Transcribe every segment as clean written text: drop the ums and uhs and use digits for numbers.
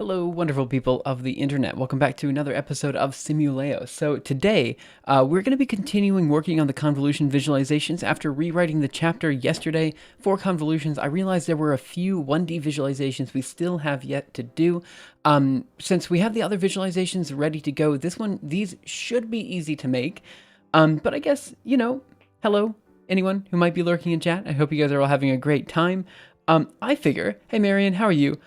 Hello, wonderful people of the internet. Welcome back to another episode of Simuleo. So today, we're going to be continuing working on the convolution visualizations. After rewriting the chapter yesterday for convolutions, I realized there were a few 1D visualizations we still have yet to do. Since we have the other visualizations ready to go, these should be easy to make. But I guess, hello, anyone who might be lurking in chat. I hope you guys are all having a great time. I figure, hey Marion, how are you?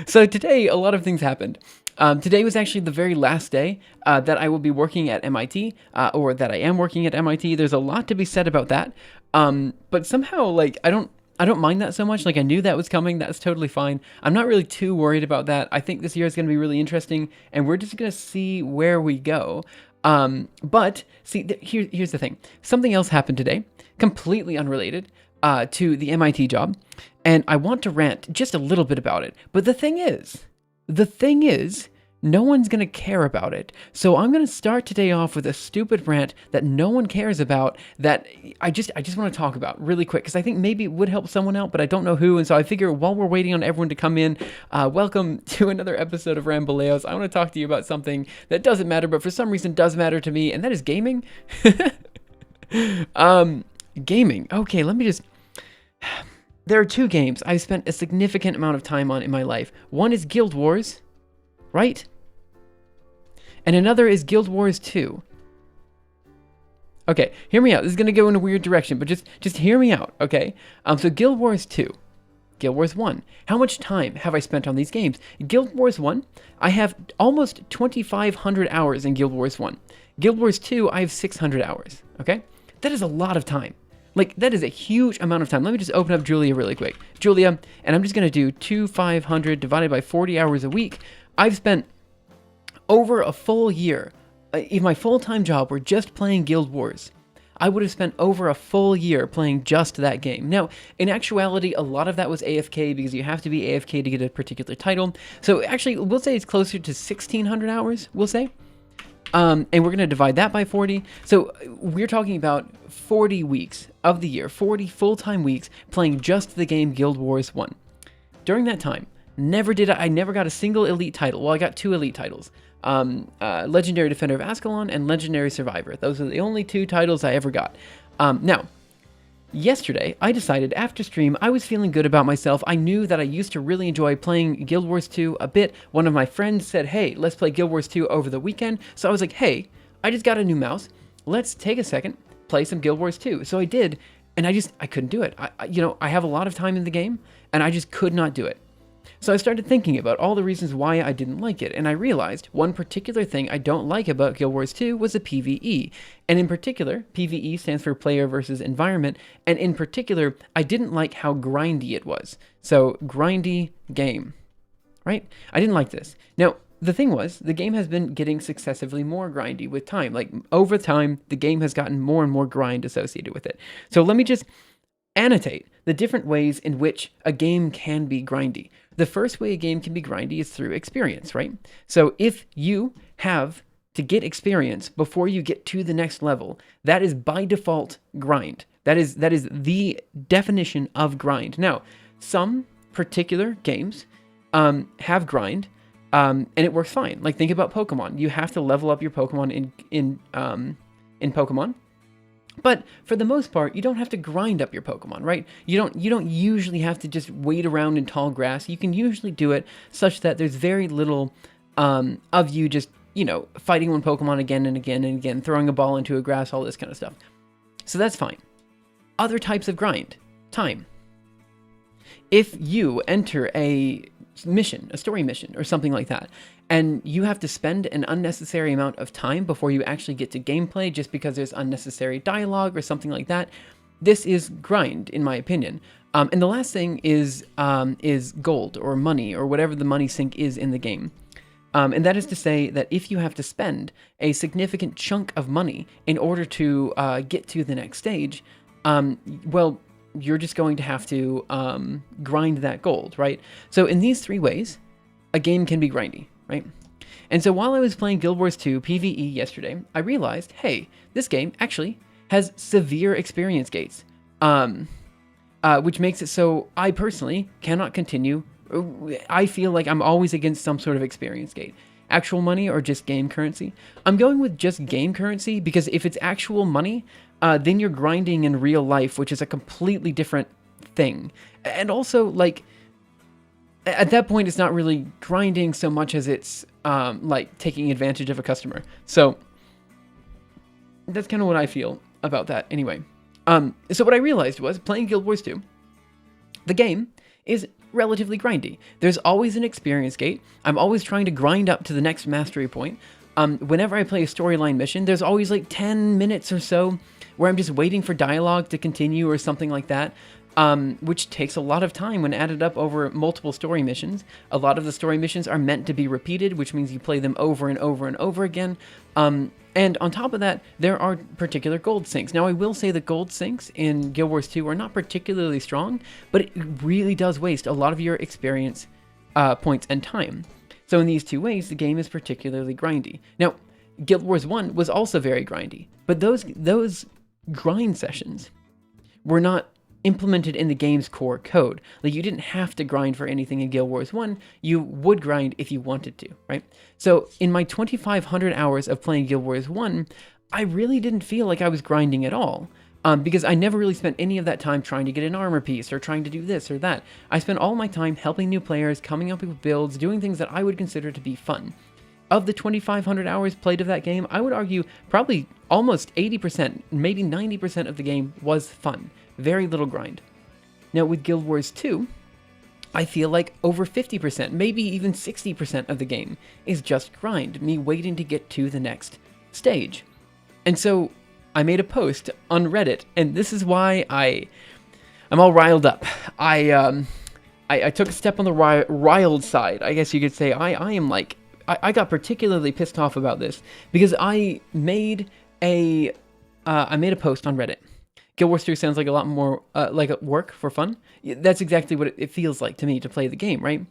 So today, a lot of things happened. Today was actually the very last day that I will be working at MIT, or that I am working at MIT. There's a lot to be said about that, but somehow, I don't mind that so much. I knew that was coming. That's totally fine. I'm not really too worried about that. I think this year is going to be really interesting, and we're just going to see where we go. But see, here's the thing. Something else happened today, completely unrelated to the MIT job, and I want to rant just a little bit about it. But the thing is, no one's going to care about it. So I'm going to start today off with a stupid rant that no one cares about, that I just want to talk about really quick, because I think maybe it would help someone out, but I don't know who. And so I figure while we're waiting on everyone to come in, welcome to another episode of Rambaleos. I want to talk to you about something that doesn't matter, but for some reason does matter to me, and that is gaming. Gaming. Okay, let me just... There are two games I've spent a significant amount of time on in my life. One is Guild Wars, right? And another is Guild Wars 2. Okay, hear me out. This is going to go in a weird direction, but just hear me out, okay? So Guild Wars 2. Guild Wars 1. How much time have I spent on these games? Guild Wars 1, I have almost 2,500 hours in Guild Wars 1. Guild Wars 2, I have 600 hours, okay? That is a lot of time. That is a huge amount of time. Let me just open up Julia really quick. Julia, and I'm just going to do 2,500 divided by 40 hours a week. I've spent over a full year. If my full-time job were just playing Guild Wars, I would have spent over a full year playing just that game. Now, in actuality, a lot of that was AFK, because you have to be AFK to get a particular title. So actually, we'll say it's closer to 1,600 hours, we'll say. And we're going to divide that by 40. So we're talking about 40 weeks of the year, 40 full-time weeks playing just the game Guild Wars 1. During that time, I never got a single elite title. Well, I got 2 elite titles. Legendary Defender of Ascalon and Legendary Survivor. Those are the only 2 titles I ever got. Now, yesterday, I decided after stream I was feeling good about myself. I knew that I used to really enjoy playing Guild Wars 2 a bit. One of my friends said, hey, let's play Guild Wars 2 over the weekend. So I was like, hey, I just got a new mouse. Let's take a second, play some Guild Wars 2. So I did, and I couldn't do it. I have a lot of time in the game, and I just could not do it. So I started thinking about all the reasons why I didn't like it, and I realized one particular thing I don't like about Guild Wars 2 was the PvE. And in particular, PvE stands for player versus environment, and in particular, I didn't like how grindy it was. So, grindy game, right? I didn't like this. Now, the thing was, the game has been getting successively more grindy with time. Over time, the game has gotten more and more grind associated with it. So let me just annotate the different ways in which a game can be grindy. The first way a game can be grindy is through experience, right? So if you have to get experience before you get to the next level, that is by default grind. That is the definition of grind. Now, some particular games have grind, and it works fine. Think about Pokemon. You have to level up your Pokemon in Pokemon. But for the most part, you don't have to grind up your Pokemon, right? You don't usually have to just wait around in tall grass. You can usually do it such that there's very little of you just, fighting one Pokemon again and again and again, throwing a ball into a grass, all this kind of stuff. So that's fine. Other types of grind. Time. If you enter a mission, a story mission, or something like that, and you have to spend an unnecessary amount of time before you actually get to gameplay just because there's unnecessary dialogue or something like that, this is grind, in my opinion. And the last thing is gold or money or whatever the money sink is in the game. And that is to say that if you have to spend a significant chunk of money in order to get to the next stage, well, you're just going to have to grind that gold, right? So in these 3 ways, a game can be grindy, right? And so while I was playing Guild Wars 2 PvE yesterday, I realized, hey, this game actually has severe experience gates, which makes it so I personally cannot continue I feel like I'm always against some sort of experience gate. Actual money or just game currency? I'm going with just game currency because if it's actual money, then you're grinding in real life, which is a completely different thing. And also, like, at that point, it's not really grinding so much as it's like taking advantage of a customer. So that's kind of what I feel about that anyway. So what I realized was playing Guild Wars 2, the game is relatively grindy. There's always an experience gate. I'm always trying to grind up to the next mastery point. Whenever I play a storyline mission, there's always like 10 minutes or so where I'm just waiting for dialogue to continue or something like that, which takes a lot of time when added up over multiple story missions. A lot of the story missions are meant to be repeated, which means you play them over and over and over again. And on top of that, there are particular gold sinks. Now, I will say the gold sinks in Guild Wars 2 are not particularly strong, but it really does waste a lot of your experience points and time. So in these two ways, the game is particularly grindy. Now, Guild Wars 1 was also very grindy, but those grind sessions were not implemented in the game's core code. Like, you didn't have to grind for anything in Guild Wars 1, you would grind if you wanted to, right? So in my 2,500 hours of playing Guild Wars 1, I really didn't feel like I was grinding at all, because I never really spent any of that time trying to get an armor piece or trying to do this or that. I spent all my time helping new players, coming up with builds, doing things that I would consider to be fun. Of the 2,500 hours played of that game, I would argue probably almost 80%, maybe 90% of the game was fun. Very little grind. Now with Guild Wars 2, I feel like over 50%, maybe even 60% of the game is just grind, me waiting to get to the next stage. And so I made a post on Reddit, and this is why I'm all riled up. I took a step on the riled side, I guess you could say. I got particularly pissed off about this because I made a post on Reddit. Guild Wars 2 sounds like a lot more like a work for fun. That's exactly what it feels like to me to play the game, right?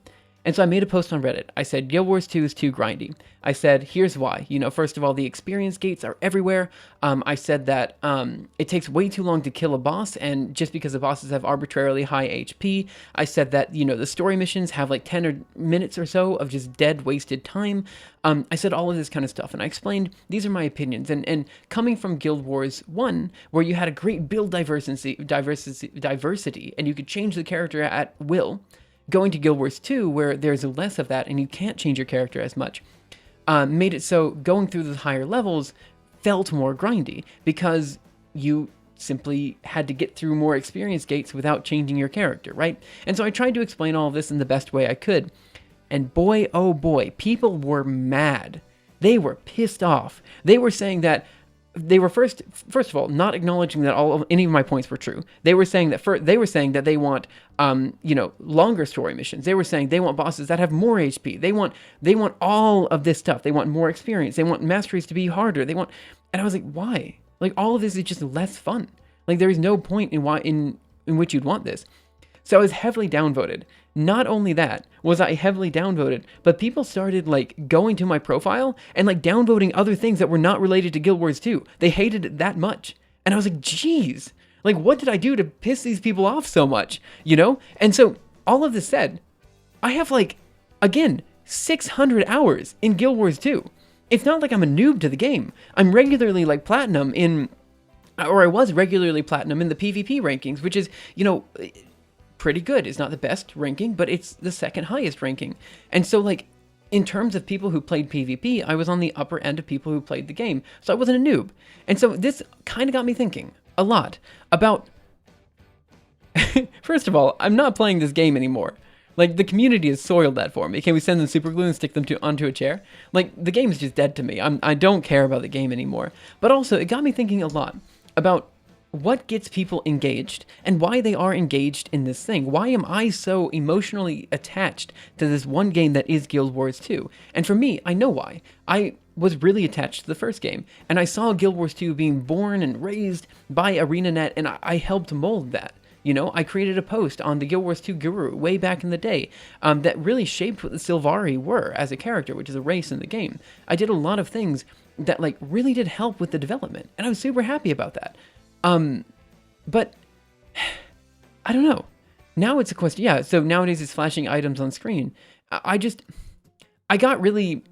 And so I made a post on Reddit. I said, Guild Wars 2 is too grindy. I said, here's why. You know, first of all, the experience gates are everywhere. I said that it takes way too long to kill a boss, and just because the bosses have arbitrarily high HP. I said that, you know, the story missions have like 10 minutes or so of just dead, wasted time. I said all of this kind of stuff, and I explained, these are my opinions. And coming from Guild Wars 1, where you had a great build diversity, and you could change the character at will, going to Guild Wars 2, where there's less of that and you can't change your character as much, made it so going through the higher levels felt more grindy because you simply had to get through more experience gates without changing your character, right? And so I tried to explain all of this in the best way I could. And boy, oh boy, people were mad. They were pissed off. They were saying that they were first of all not acknowledging that any of my points were true. They were saying that they want longer story missions. They were saying they want bosses that have more HP. They want all of this stuff. They want more experience. They want masteries to be harder. And I was like, why? Like, all of this is just less fun. Like, there is no point in which you'd want this. So I was heavily downvoted. Not only that was I heavily downvoted, but people started like going to my profile and like downvoting other things that were not related to Guild Wars 2. They hated it that much. And I was like, geez, like, what did I do to piss these people off so much? You know? And so all of this said, I have like, again, 600 hours in Guild Wars 2. It's not like I'm a noob to the game. I'm regularly like platinum I was regularly platinum in the PvP rankings, which is, you know, pretty good. It's not the best ranking, but it's the second highest ranking. And so, like, in terms of people who played PvP, I was on the upper end of people who played the game. So I wasn't a noob. And so this kind of got me thinking a lot about, first of all, I'm not playing this game anymore. Like, the community has soiled that for me. Can we send them super glue and stick them onto a chair? Like, the game is just dead to me. I don't care about the game anymore. But also, it got me thinking a lot about what gets people engaged and why they are engaged in this thing. Why am I so emotionally attached to this one game that is Guild Wars 2? And for me, I know why. I was really attached to the first game, and I saw Guild Wars 2 being born and raised by ArenaNet, and I helped mold that. You know, I created a post on the Guild Wars 2 guru way back in the day that really shaped what the Sylvari were as a character, which is a race in the game. I did a lot of things that like really did help with the development, and I was super happy about that. But I don't know. Now it's a question. Yeah. So nowadays it's flashing items on screen. I got really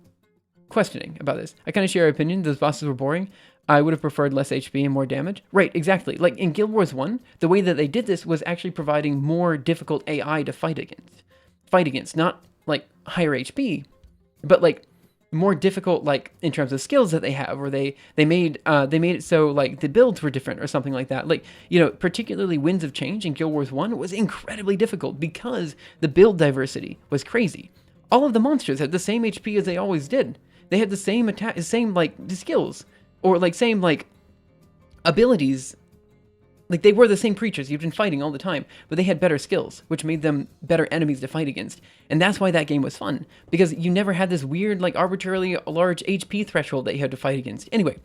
questioning about this. I kind of share our opinion. Those bosses were boring. I would have preferred less HP and more damage. Right, exactly. Like in Guild Wars 1, the way that they did this was actually providing more difficult AI to fight against. Not like higher HP, but like more difficult, like in terms of skills that they have, or they made it so like the builds were different or something like that. Like, particularly Winds of Change in Guild Wars 1 was incredibly difficult because the build diversity was crazy. All of the monsters had the same HP as they always did. They had the same attack, same like skills, or like same like abilities. Like they were the same creatures you've been fighting all the time, but they had better skills, which made them better enemies to fight against. And that's why that game was fun, because you never had this weird, like arbitrarily large HP threshold that you had to fight against. Anyway,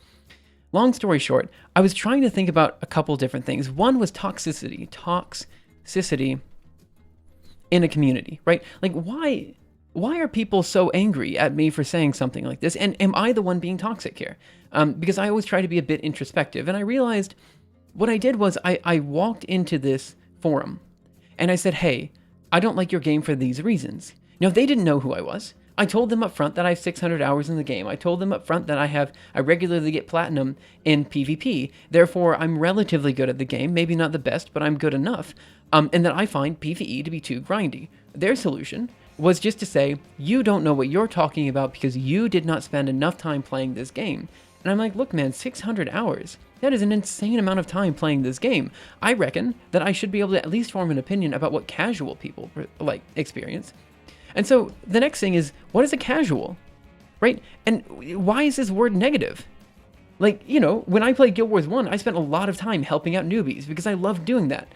long story short, I was trying to think about a couple different things. One was toxicity in a community, right? Like why are people so angry at me for saying something like this? And am I the one being toxic here? Because I always try to be a bit introspective, and I realized what I did was I walked into this forum and I said, hey, I don't like your game for these reasons. Now, they didn't know who I was. I told them up front that I have 600 hours in the game. I told them up front that I regularly get platinum in PvP. Therefore, I'm relatively good at the game. Maybe not the best, but I'm good enough. And that I find PvE to be too grindy. Their solution was just to say, you don't know what you're talking about because you did not spend enough time playing this game. And I'm like, look, man, 600 hours. That is an insane amount of time playing this game. I reckon that I should be able to at least form an opinion about what casual people like experience. And so the next thing is, what is a casual, right? And why is this word negative? Like, when I played Guild Wars 1, I spent a lot of time helping out newbies because I loved doing that,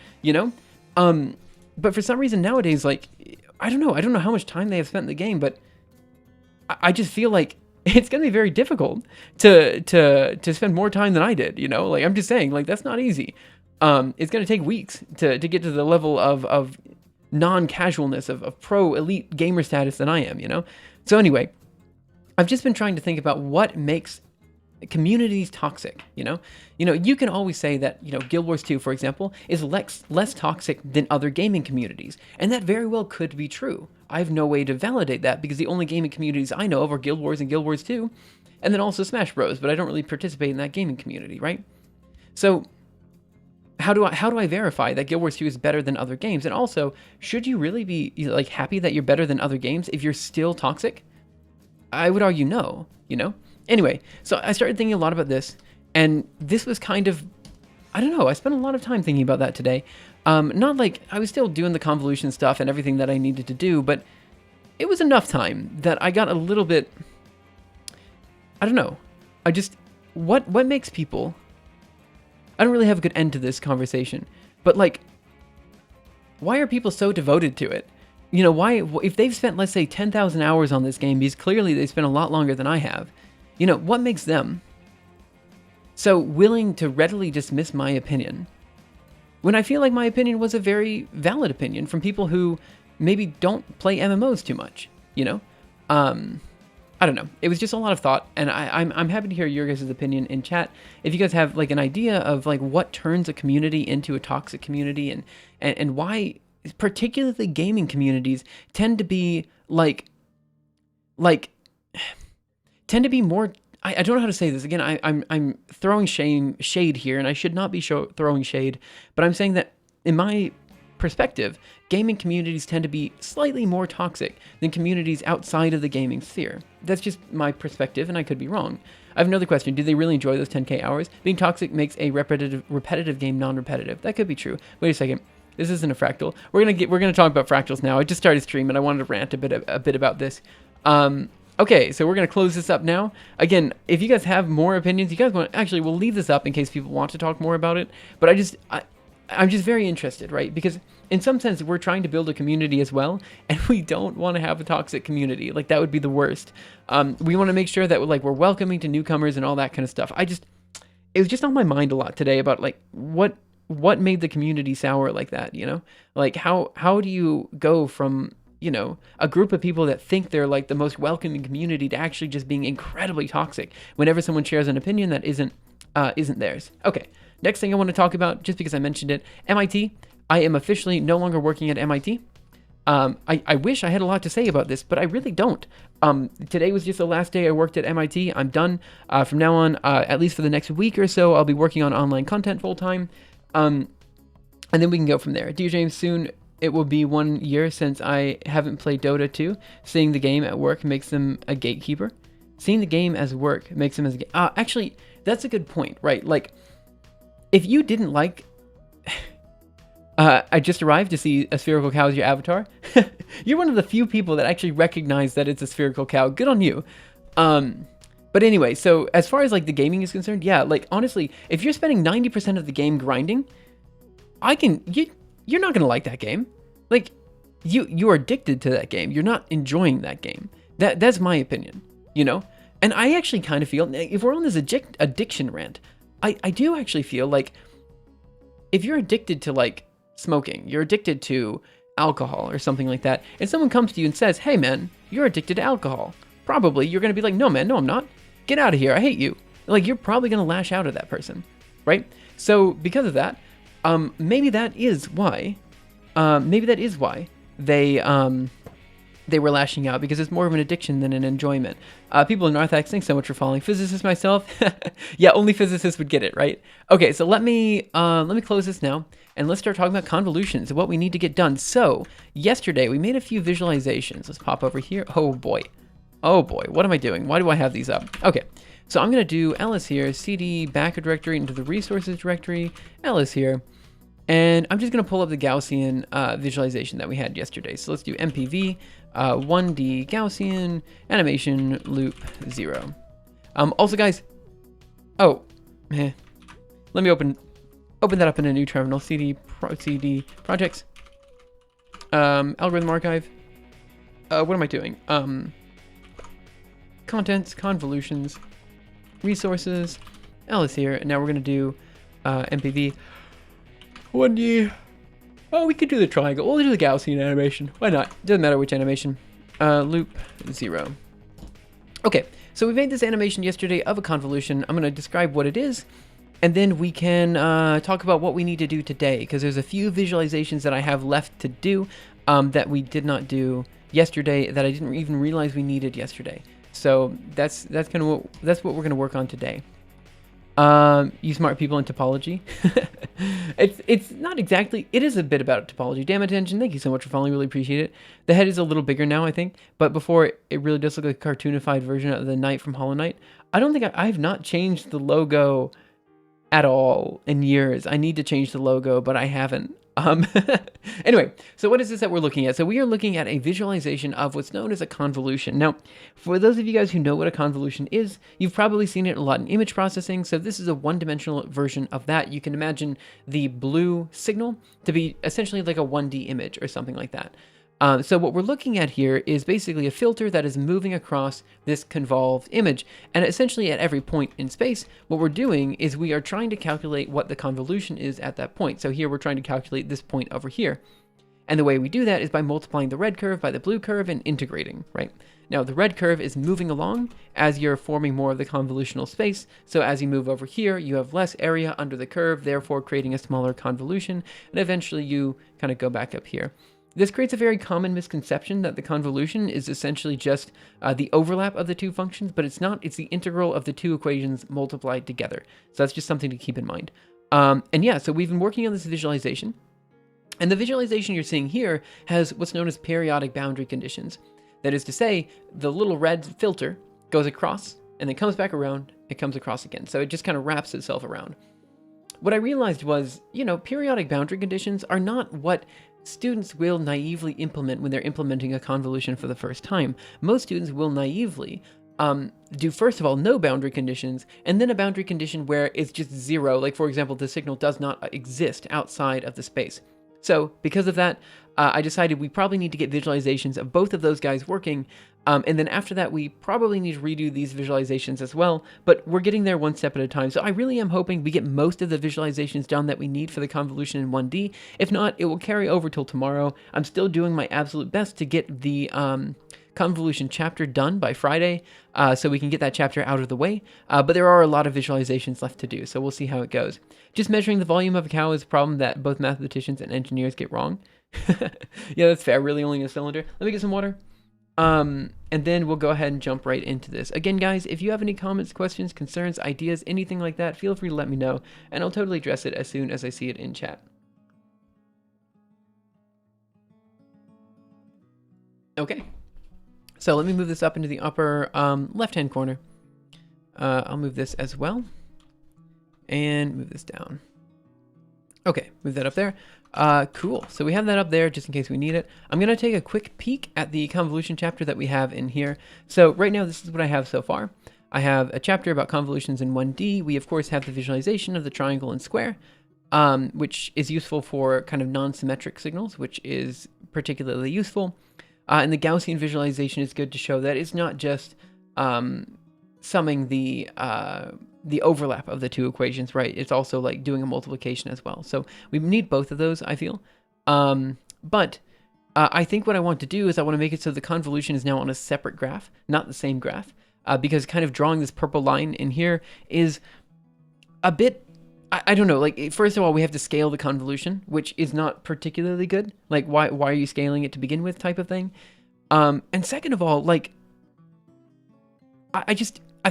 But for some reason nowadays, like, I don't know how much time they have spent in the game, but I just feel like it's going to be very difficult to spend more time than I did, Like, I'm just saying, like, that's not easy. It's going to take weeks to get to the level of non-casualness, of pro elite gamer status than I am, So anyway, I've just been trying to think about what makes communities toxic, you can always say that, Guild Wars 2, for example, is less toxic than other gaming communities. And that very well could be true. I have no way to validate that because the only gaming communities I know of are Guild Wars and Guild Wars 2, and then also Smash Bros, but I don't really participate in that gaming community, right? So how do I verify that Guild Wars 2 is better than other games? And also, should you really be like happy that you're better than other games if you're still toxic? I would argue no, Anyway, so I started thinking a lot about this, and this was kind of, I don't know, I spent a lot of time thinking about that today. Not like I was still doing the convolution stuff and everything that I needed to do, but it was enough time that I got a little bit, I don't know, what makes people, I don't really have a good end to this conversation, but like, why are people so devoted to it? Why, if they've spent, let's say, 10,000 hours on this game, because clearly they spent a lot longer than I have, what makes them so willing to readily dismiss my opinion when I feel like my opinion was a very valid opinion from people who maybe don't play MMOs too much, I don't know. It was just a lot of thought, and I'm happy to hear your guys' opinion in chat. If you guys have like an idea of like what turns a community into a toxic community and why particularly gaming communities tend to be tend to be more, I don't know how to say this. Again, I'm throwing shade here, and I should not be throwing shade, but I'm saying that in my perspective, gaming communities tend to be slightly more toxic than communities outside of the gaming sphere. That's just my perspective, and I could be wrong. I have another question. Do they really enjoy those 10K hours? Being toxic makes a repetitive game non-repetitive. That could be true. Wait a second. This isn't a fractal. We're gonna talk about fractals now. I just started streaming. I wanted to rant a bit about this. Okay, so we're gonna close this up now. Again, if you guys have more opinions, you guys we'll leave this up in case people want to talk more about it. But I'm just very interested, right? Because in some sense, we're trying to build a community as well, and we don't want to have a toxic community. Like, that would be the worst. We want to make sure that we're welcoming to newcomers and all that kind of stuff. It was just on my mind a lot today about like what made the community sour like that, Like how do you go from, a group of people that think they're like the most welcoming community to actually just being incredibly toxic whenever someone shares an opinion that isn't theirs. Okay. Next thing I want to talk about, just because I mentioned it, MIT. I am officially no longer working at MIT. I wish I had a lot to say about this, but I really don't. Today was just the last day I worked at MIT. I'm done. From now on, at least for the next week or so, I'll be working on online content full time. And then we can go from there. Dear James, soon it will be 1 year since I haven't played Dota 2. Seeing the game at work makes them a gatekeeper. Seeing the game as work makes them as a actually, that's a good point, right? Like, if you didn't like... I just arrived to see a spherical cow as your avatar. You're one of the few people that actually recognize that it's a spherical cow. Good on you. But anyway, so as far as like the gaming is concerned, yeah, like honestly, if you're spending 90% of the game grinding, you're not gonna like that game. Like, you are addicted to that game. You're not enjoying that game. That's my opinion, you know? And I actually kind of feel, if we're on this addiction rant, I do actually feel like if you're addicted to like smoking, you're addicted to alcohol or something like that, and someone comes to you and says, hey man, you're addicted to alcohol, probably you're going to be like, no man, no I'm not, get out of here, I hate you. Like, you're probably going to lash out at that person, right? So because of that, maybe that is why they were lashing out, because it's more of an addiction than an enjoyment. People in Narthex, thanks so much for following. Physicist myself. Yeah, only physicists would get it, right? Okay, so let me close this now, and let's start talking about convolutions and what we need to get done. So, yesterday we made a few visualizations. Let's pop over here. Oh boy, what am I doing? Why do I have these up? Okay, so I'm gonna do ls here, cd backer directory into the resources directory, ls here, and I'm just gonna pull up the Gaussian visualization that we had yesterday. So let's do mpv 1D Gaussian animation loop 0. Also, guys, let me open that up in a new terminal. CD projects, algorithm archive. What am I doing? Contents, convolutions, resources, ls here, and now we're gonna do mpv 1D. Oh, we could do the triangle. We'll do the Gaussian animation. Why not? Doesn't matter which animation. Loop 0. Okay, so we made this animation yesterday of a convolution. I'm going to describe what it is, and then we can talk about what we need to do today, because there's a few visualizations that I have left to do that we did not do yesterday, that I didn't even realize we needed yesterday. So that's what we're going to work on today. You smart people in topology. It's not exactly, it is a bit about topology. Damn attention, thank you so much for following, really appreciate it. The head is a little bigger now, I think, but before it really does look like a cartoonified version of the knight from Hollow Knight. I don't think I have not changed the logo at all in years. I need to change the logo, but I haven't. Anyway, so what is this that we're looking at? So we are looking at a visualization of what's known as a convolution. Now, for those of you guys who know what a convolution is, you've probably seen it a lot in image processing. So this is a one-dimensional version of that. You can imagine the blue signal to be essentially like a 1D image or something like that. So what we're looking at here is basically a filter that is moving across this convolved image. And essentially at every point in space, what we're doing is we are trying to calculate what the convolution is at that point. So here we're trying to calculate this point over here. And the way we do that is by multiplying the red curve by the blue curve and integrating, right? Now the red curve is moving along as you're forming more of the convolutional space. So as you move over here, you have less area under the curve, therefore creating a smaller convolution. And eventually you kind of go back up here. This creates a very common misconception that the convolution is essentially just the overlap of the two functions, but it's not. It's the integral of the two equations multiplied together. So that's just something to keep in mind. And yeah, so we've been working on this visualization. And the visualization you're seeing here has what's known as periodic boundary conditions. That is to say, the little red filter goes across and then comes back around, it comes across again. So it just kind of wraps itself around. What I realized was, periodic boundary conditions are not what students will naively implement when they're implementing a convolution for the first time. Most students will naively do, first of all, no boundary conditions, and then a boundary condition where it's just 0. Like, for example, the signal does not exist outside of the space. So because of that, I decided we probably need to get visualizations of both of those guys working. And then after that, we probably need to redo these visualizations as well, but we're getting there one step at a time. So I really am hoping we get most of the visualizations done that we need for the convolution in 1D. If not, it will carry over till tomorrow. I'm still doing my absolute best to get the Convolution Chapter done by Friday, so we can get that chapter out of the way. But there are a lot of visualizations left to do, so we'll see how it goes. Just measuring the volume of a cow is a problem that both mathematicians and engineers get wrong. Yeah, that's fair. Really only a cylinder. Let me get some water. And then we'll go ahead and jump right into this. Again, guys, if you have any comments, questions, concerns, ideas, anything like that, feel free to let me know, and I'll totally address it as soon as I see it in chat. Okay. So let me move this up into the upper left-hand corner. I'll move this as well. And move this down. Okay, move that up there. Cool. So we have that up there just in case we need it. I'm going to take a quick peek at the convolution chapter that we have in here. So right now, this is what I have so far. I have a chapter about convolutions in 1D. We, of course, have the visualization of the triangle and square, which is useful for kind of non-symmetric signals, which is particularly useful. And the Gaussian visualization is good to show that it's not just summing the overlap of the two equations, right? It's also like doing a multiplication as well. So we need both of those, I feel. But I think what I want to do is I want to make it so the convolution is now on a separate graph, not the same graph, because kind of drawing this purple line in here is a bit, I don't know, like, first of all, we have to scale the convolution, which is not particularly good. Like, why are you scaling it to begin with type of thing? And second of all, like, I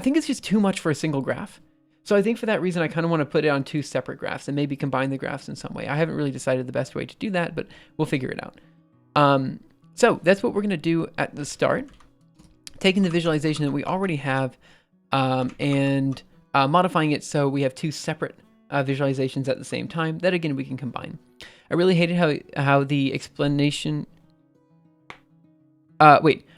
think it's just too much for a single graph. So I think for that reason, I kind of want to put it on two separate graphs and maybe combine the graphs in some way. I haven't really decided the best way to do that, but we'll figure it out. So that's what we're going to do at the start. Taking the visualization that we already have and modifying it so we have two separate visualizations at the same time. That, again, we can combine. I really hated how the explanation...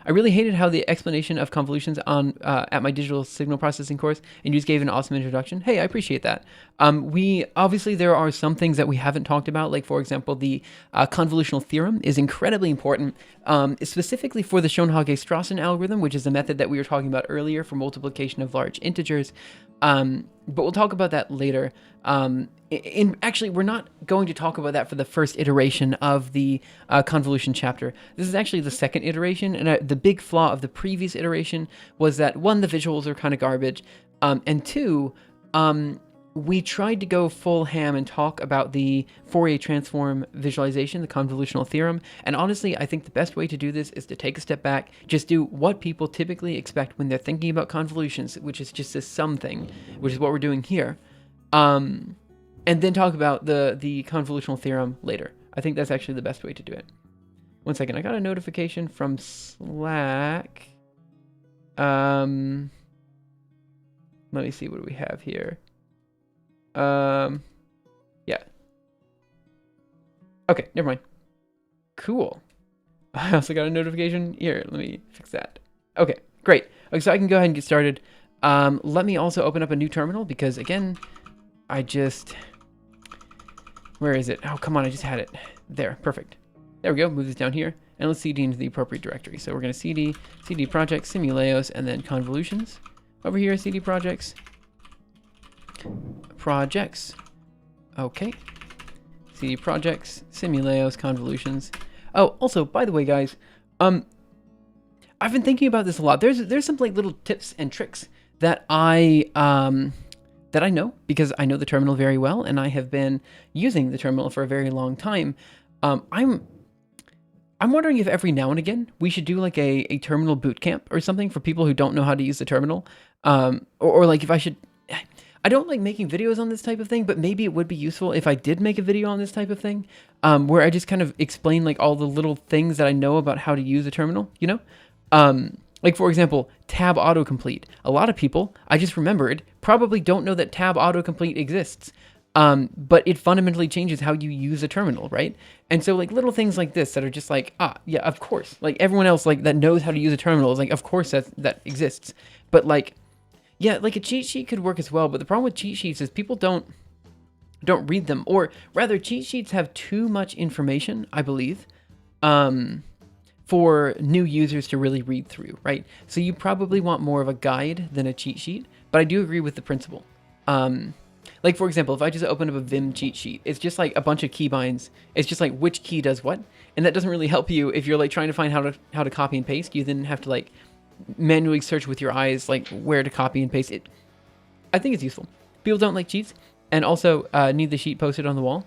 I really hated how the explanation of convolutions on at my digital signal processing course, and you just gave an awesome introduction. Hey, I appreciate that. We obviously, there are some things that we haven't talked about, like, for example, the convolutional theorem is incredibly important, specifically for the Schoenhage-Strassen algorithm, which is a method that we were talking about earlier for multiplication of large integers. But we'll talk about that later. Actually, we're not going to talk about that for the first iteration of the convolution chapter. This is actually the second iteration, and the big flaw of the previous iteration was that, one, the visuals are kind of garbage, and two, we tried to go full ham and talk about the Fourier transform visualization, the convolutional theorem, and honestly, I think the best way to do this is to take a step back, just do what people typically expect when they're thinking about convolutions, which is just this sum thing, which is what we're doing here, and then talk about the convolutional theorem later. I think that's actually the best way to do it. One second, I got a notification from Slack. Let me see what we have here. Yeah. Okay, never mind. Cool. I also got a notification. Here, let me fix that. Okay, great. Okay, so I can go ahead and get started. Let me also open up a new terminal because, again, where is it? Oh, come on, I just had it. There, perfect. There we go, move this down here, and let's cd into the appropriate directory. So we're gonna cd projects, simuleos, and then convolutions. Over here, cd projects, okay. cd projects, simuleos, convolutions. Oh, also, by the way, guys, I've been thinking about this a lot. There's some like little tips and tricks that I know because I know the terminal very well, and I have been using the terminal for a very long time. I'm wondering if every now and again we should do like a terminal boot camp or something for people who don't know how to use the terminal, or like if I should. I don't like making videos on this type of thing, but maybe it would be useful if I did make a video on this type of thing, where I just kind of explain like all the little things that I know about how to use a terminal, you know? Like, for example, tab autocomplete. A lot of people, I just remembered, probably don't know that tab autocomplete exists, but it fundamentally changes how you use a terminal, right? And so, like, little things like this that are just like, yeah, of course. Like, everyone else, like, that knows how to use a terminal is like, of course that exists. But, like, yeah, like, a cheat sheet could work as well, but the problem with cheat sheets is people don't read them, or rather, cheat sheets have too much information, I believe, for new users to really read through, right? So you probably want more of a guide than a cheat sheet, but I do agree with the principle. Like, for example, if I just open up a Vim cheat sheet, it's just like a bunch of keybinds. It's just like which key does what. And that doesn't really help you if you're like trying to find how to copy and paste. You then have to like manually search with your eyes like where to copy and paste it. I think it's useful. People don't like cheats and also need the sheet posted on the wall.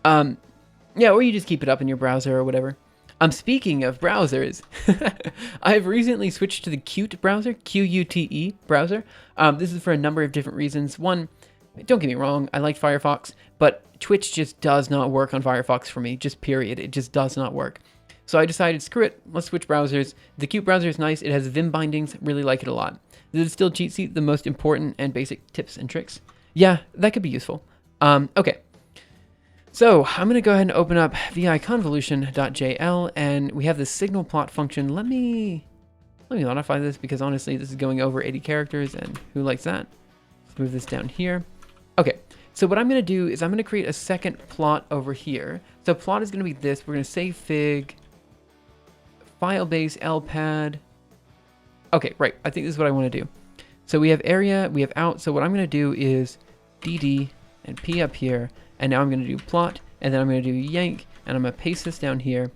Yeah, or you just keep it up in your browser or whatever. Speaking of browsers, I've recently switched to the Qt browser, Qute browser. This is for a number of different reasons. One, don't get me wrong, I like Firefox, but Twitch just does not work on Firefox for me, just period. It just does not work. So I decided, screw it, let's switch browsers. The Qt browser is nice, it has Vim bindings, really like it a lot. This is still cheat sheet, the most important and basic tips and tricks. Yeah, that could be useful. Okay. So I'm going to go ahead and open up vi convolution.jl, and we have the signal plot function. Let me modify this because honestly, this is going over 80 characters, and who likes that? Let's move this down here. Okay, so what I'm going to do is I'm going to create a second plot over here. So plot is going to be this. We're going to say fig, file base, lpad. Okay, right. I think this is what I want to do. So we have area, we have out. So what I'm going to do is dd and p up here. And now I'm going to do plot, and then I'm going to do yank, and I'm going to paste this down here.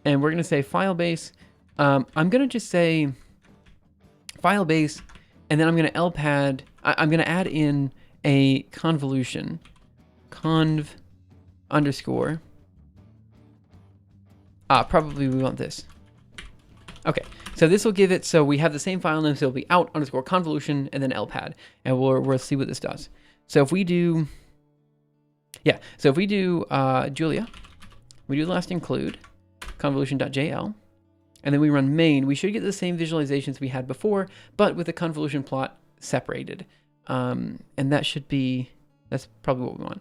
And we're going to say file base. I'm going to just say file base, and then I'm going to lpad. I'm going to add in a convolution, conv underscore. Probably we want this. Okay, so this will give it, so we have the same file name, so it'll be out underscore convolution, and then lpad. And we'll see what this does. So if we do... Yeah, so if we do Julia, we do last include convolution.jl, and then we run main, we should get the same visualizations we had before, but with the convolution plot separated. And that should be, that's probably what we want.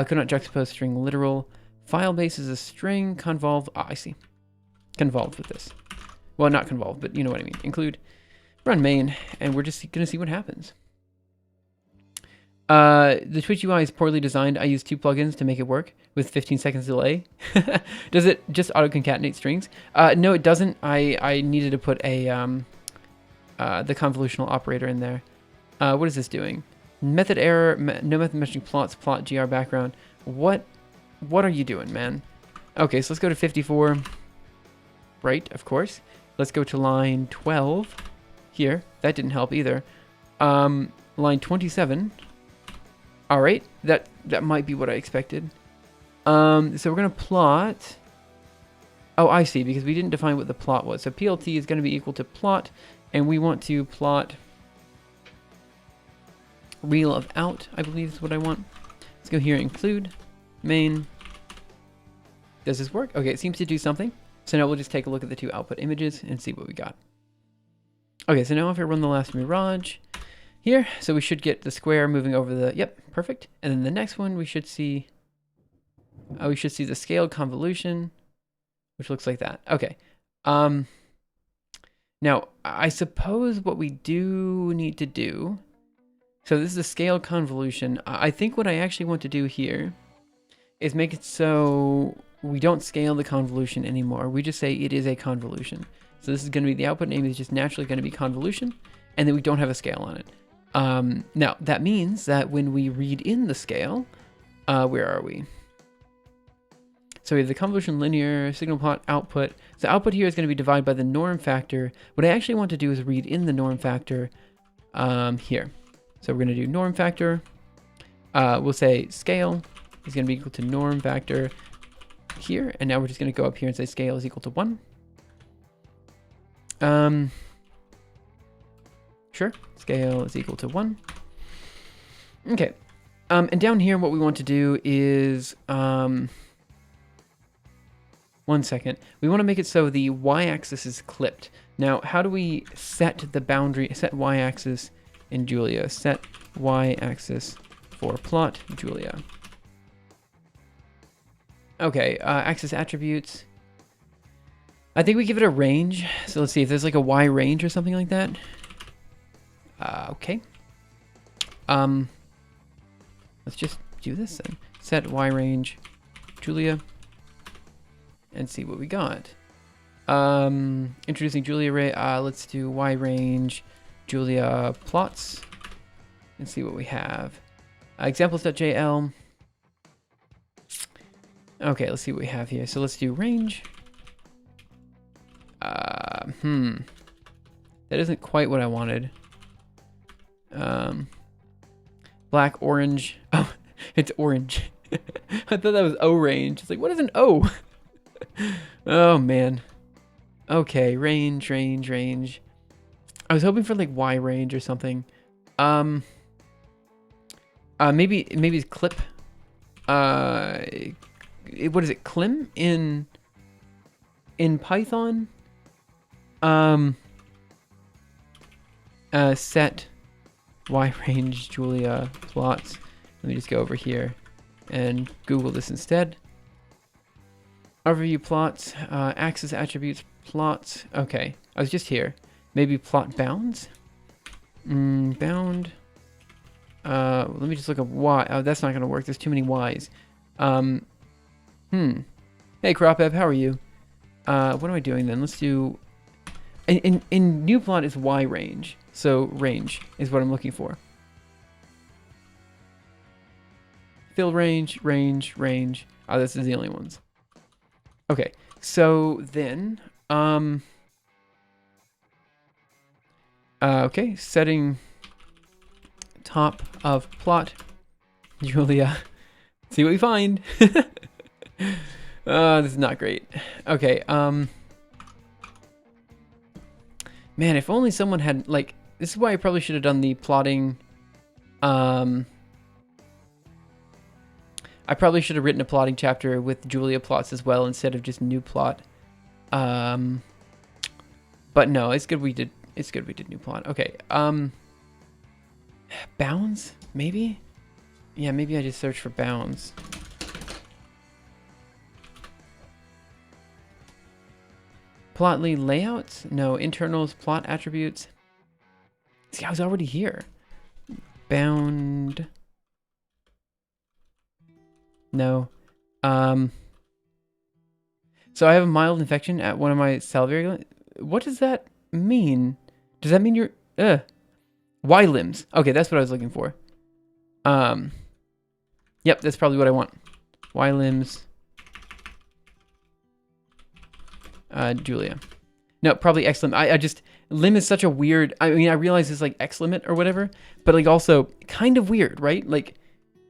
Could not juxtapose string literal. File base is a string, convolve, I see. Convolved with this. Well, not convolved, but you know what I mean. Include, run main, and we're just going to see what happens. The Twitch UI is poorly designed. I use 2 plugins to make it work with 15 seconds delay. Does it just auto concatenate strings? No, it doesn't. I needed to put a the convolutional operator in there. What is this doing? Method error, no method matching plots, plot gr background. What are you doing, man? Okay, so let's go to 54. Right, of course. Let's go to line 12 here. That didn't help either. Line 27. All right, that might be what I expected. So we're gonna plot. Oh, I see, because we didn't define what the plot was. So PLT is gonna be equal to plot, and we want to plot reel of out, I believe is what I want. Let's go here, include, main. Does this work? Okay, it seems to do something. So now we'll just take a look at the 2 output images and see what we got. Okay, so now if I run the last mirage, here, so we should get the square moving over the, yep, perfect. And then the next one we should see the scaled convolution, which looks like that. Okay. Now I suppose what we do need to do, so this is a scaled convolution. I think what I actually want to do here is make it so we don't scale the convolution anymore. We just say it is a convolution. So this is going to be, the output name is just naturally going to be convolution, and then we don't have a scale on it. Now, that means that when we read in the scale, where are we? So we have the convolution linear, signal plot, output. So output here is going to be divided by the norm factor. What I actually want to do is read in the norm factor here. So we're going to do norm factor. We'll say scale is going to be equal to norm factor here. And now we're just going to go up here and say scale is equal to 1. Sure, scale is equal to 1. Okay, and down here what we want to do is, 1 second, we want to make it so the y-axis is clipped. Now, how do we set the boundary, set y-axis in Julia? Set y-axis for plot Julia. Okay, axis attributes. I think we give it a range. So let's see if there's like a y range or something like that. Okay. Let's just do this then. Set y range Julia and see what we got. Introducing Julia array. Let's do y range Julia plots and see what we have. Examples.jl. Okay, let's see what we have here. So let's do range. That isn't quite what I wanted. Black, orange. Oh, it's orange. I thought that was O range. It's like, what is an O? Oh, man. Okay, range. I was hoping for like Y range or something. Maybe it's clip. What is it? Clim in Python. Set Y range Julia plots. Let me just go over here and Google this instead. Overview plots, axis attributes plots. Okay, I was just here. Maybe plot bounds. Bound. Let me just look up Y. Oh, that's not gonna work. There's too many Y's. Hey, Cropep, how are you? What am I doing then? Let's do. In new plot is Y range. So range is what I'm looking for. Fill range. Oh, this is the only ones. Okay, so then, okay, setting top of plot, Julia. See what we find. This is not great. Okay, man, if only someone had, like, this is why I probably should have done the plotting, I probably should have written a plotting chapter with Julia plots as well instead of just new plot. But no, it's good we did new plot. Okay. Bounds, maybe? Yeah, maybe I just search for bounds. Plotly layouts? No, internals, plot attributes. See, I was already here. Bound. No. So I have a mild infection at one of my salivary glands. What does that mean? Does that mean you're Y limbs? Okay, that's what I was looking for. Yep, that's probably what I want. Y limbs. Julia. No, probably X limb. I just limb is such a weird. I mean, I realize it's like X limit or whatever, but like also kind of weird, right? Like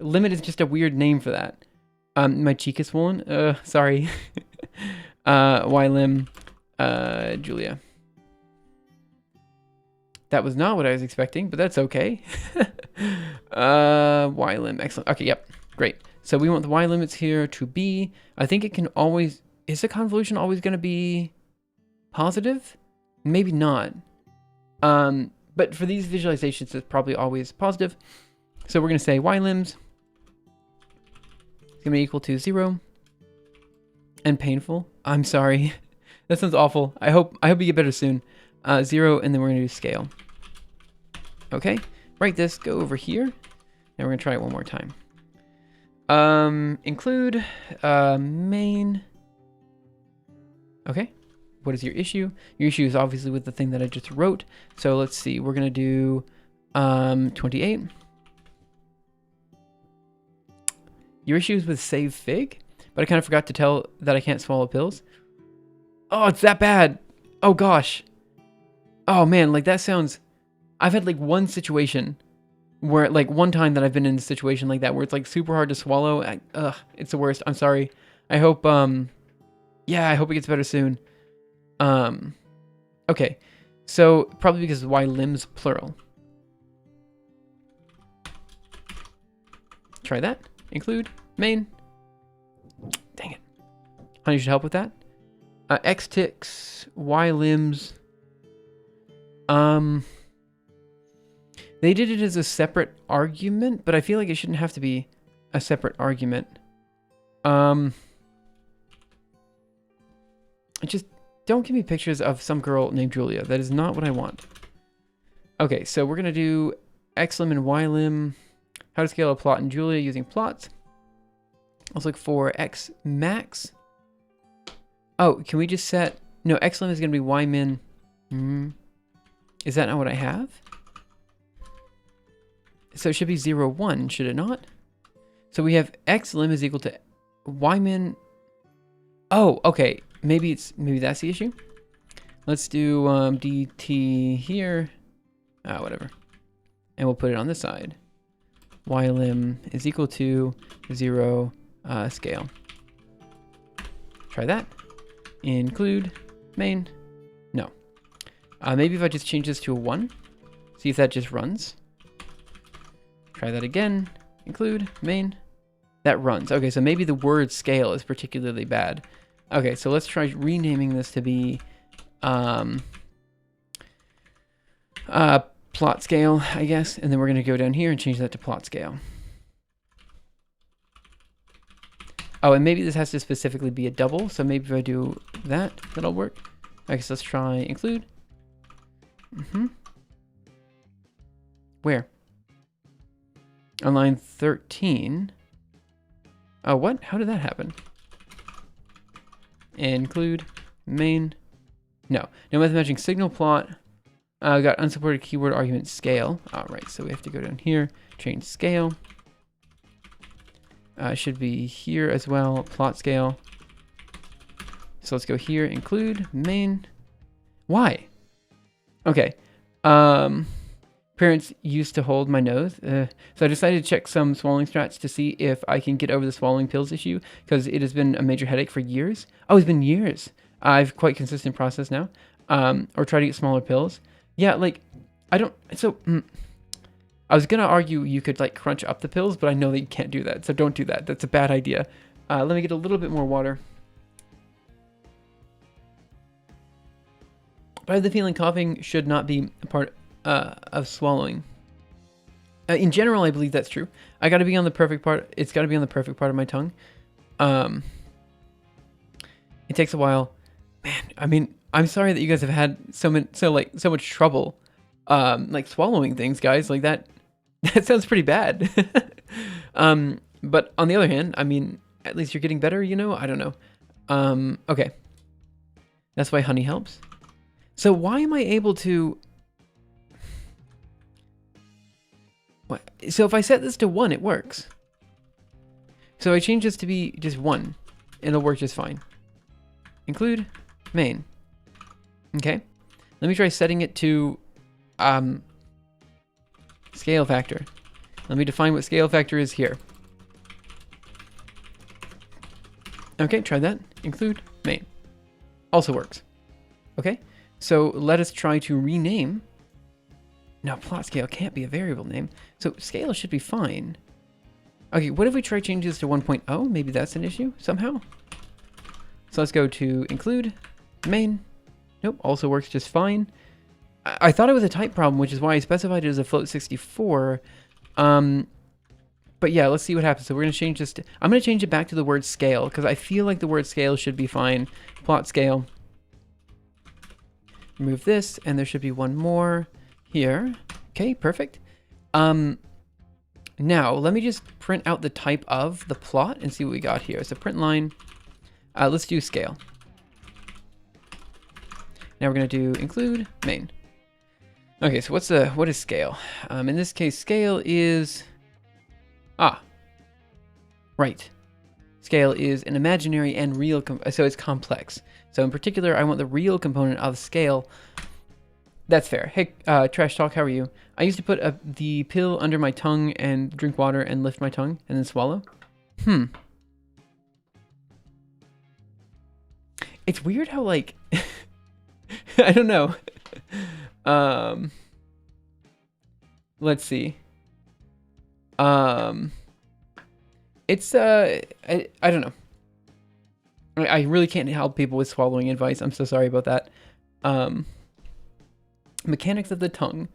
limit is just a weird name for that. My cheek is swollen. Sorry. Y limb. Julia. That was not what I was expecting, but that's okay. Y limb. Excellent. Okay, yep. Great. So we want the Y limits here to be, I think it can always, is the convolution always going to be positive? Maybe not. But for these visualizations, it's probably always positive. So we're going to say Y limbs is going to be equal to 0. And painful. I'm sorry. That sounds awful. I hope you get better soon. 0, and then we're going to do scale. Okay. Write this, go over here, and we're going to try it one more time. Include main. Okay. What is your issue? Your issue is obviously with the thing that I just wrote. So let's see. We're going to do 28. Your issue is with save fig, but I kind of forgot to tell that I can't swallow pills. Oh, it's that bad. Oh, gosh. Oh, man. Like, that sounds... I've had, like, one situation where, like, one time that I've been in a situation like that where it's, like, super hard to swallow. It's the worst. I'm sorry. I hope, yeah, I hope it gets better soon. Okay. So, probably because Y limbs plural. Try that. Include. Main. Dang it. Honey should help with that. X ticks. Y limbs. They did it as a separate argument, but I feel like it shouldn't have to be a separate argument. Just don't give me pictures of some girl named Julia. That is not what I want. Okay, so we're gonna do X lim and Y lim. How to scale a plot in Julia using plots. Let's look for X max. Oh, can we just set... No, X lim is gonna be Y min. Is that not what I have? So it should be 0, 1, should it not? So we have x lim is equal to y min. Oh, okay. Maybe that's the issue. Let's do dt here. Whatever. And we'll put it on this side. Y lim is equal to 0 scale. Try that. Include main. No. Maybe if I just change this to a 1. See if that just runs. Try that again. Include main. That runs. Okay, so maybe the word scale is particularly bad. Okay, so let's try renaming this to be plot scale, I guess. And then we're going to go down here and change that to plot scale. Oh, and maybe this has to specifically be a double. So maybe if I do that, that'll work. Okay, so let's try include. Where? On line 13. Oh, what? How did that happen? Include main. No method matching signal plot. We got unsupported keyword argument scale. All right, so we have to go down here, change scale. Should be here as well, plot scale. So let's go here, include main. Why? Okay. Parents used to hold my nose. So I decided to check some swallowing strats to see if I can get over the swallowing pills issue, because it has been a major headache for years. Oh, it's been years. I've quite consistent process now. Or try to get smaller pills. Yeah, like, I don't, so, I was going to argue you could, like, crunch up the pills, but I know that you can't do that, so don't do that. That's a bad idea. Let me get a little bit more water. But I have the feeling coughing should not be a part of swallowing. In general, I believe that's true. I got to be on the perfect part. It's got to be on the perfect part of my tongue. It takes a while. Man, I mean, I'm sorry that you guys have had so much trouble, like swallowing things, guys. Like that sounds pretty bad. But on the other hand, I mean, at least you're getting better, you know? I don't know. Okay. That's why honey helps. So why am I able to... What? So if I set this to 1, it works. So I change this to be just 1. It'll work just fine. Include main. Okay. Let me try setting it to scale factor. Let me define what scale factor is here. Okay, try that. Include main. Also works. Okay. So let us try to rename. Now, plot scale can't be a variable name. So scale should be fine. Okay, what if we try changing this to 1.0? Maybe that's an issue somehow. So let's go to include main. Nope, also works just fine. I thought it was a type problem, which is why I specified it as a float 64. But yeah, let's see what happens. So we're going to change this to... I'm going to change it back to the word scale, because I feel like the word scale should be fine. Plot scale. Remove this, and there should be one more here. Okay, perfect. Now, let me just print out the type of the plot and see what we got here. So print line. Let's do scale. Now we're going to do include main. Okay, so what is scale? In this case, scale is... right. Scale is an imaginary and real, so it's complex. So in particular, I want the real component of scale. That's fair. Hey, Trash Talk, how are you? I used to put the pill under my tongue and drink water and lift my tongue and then swallow. It's weird how, like, I don't know. Let's see. It's, I don't know. I really can't help people with swallowing advice. I'm so sorry about that. Mechanics of the tongue.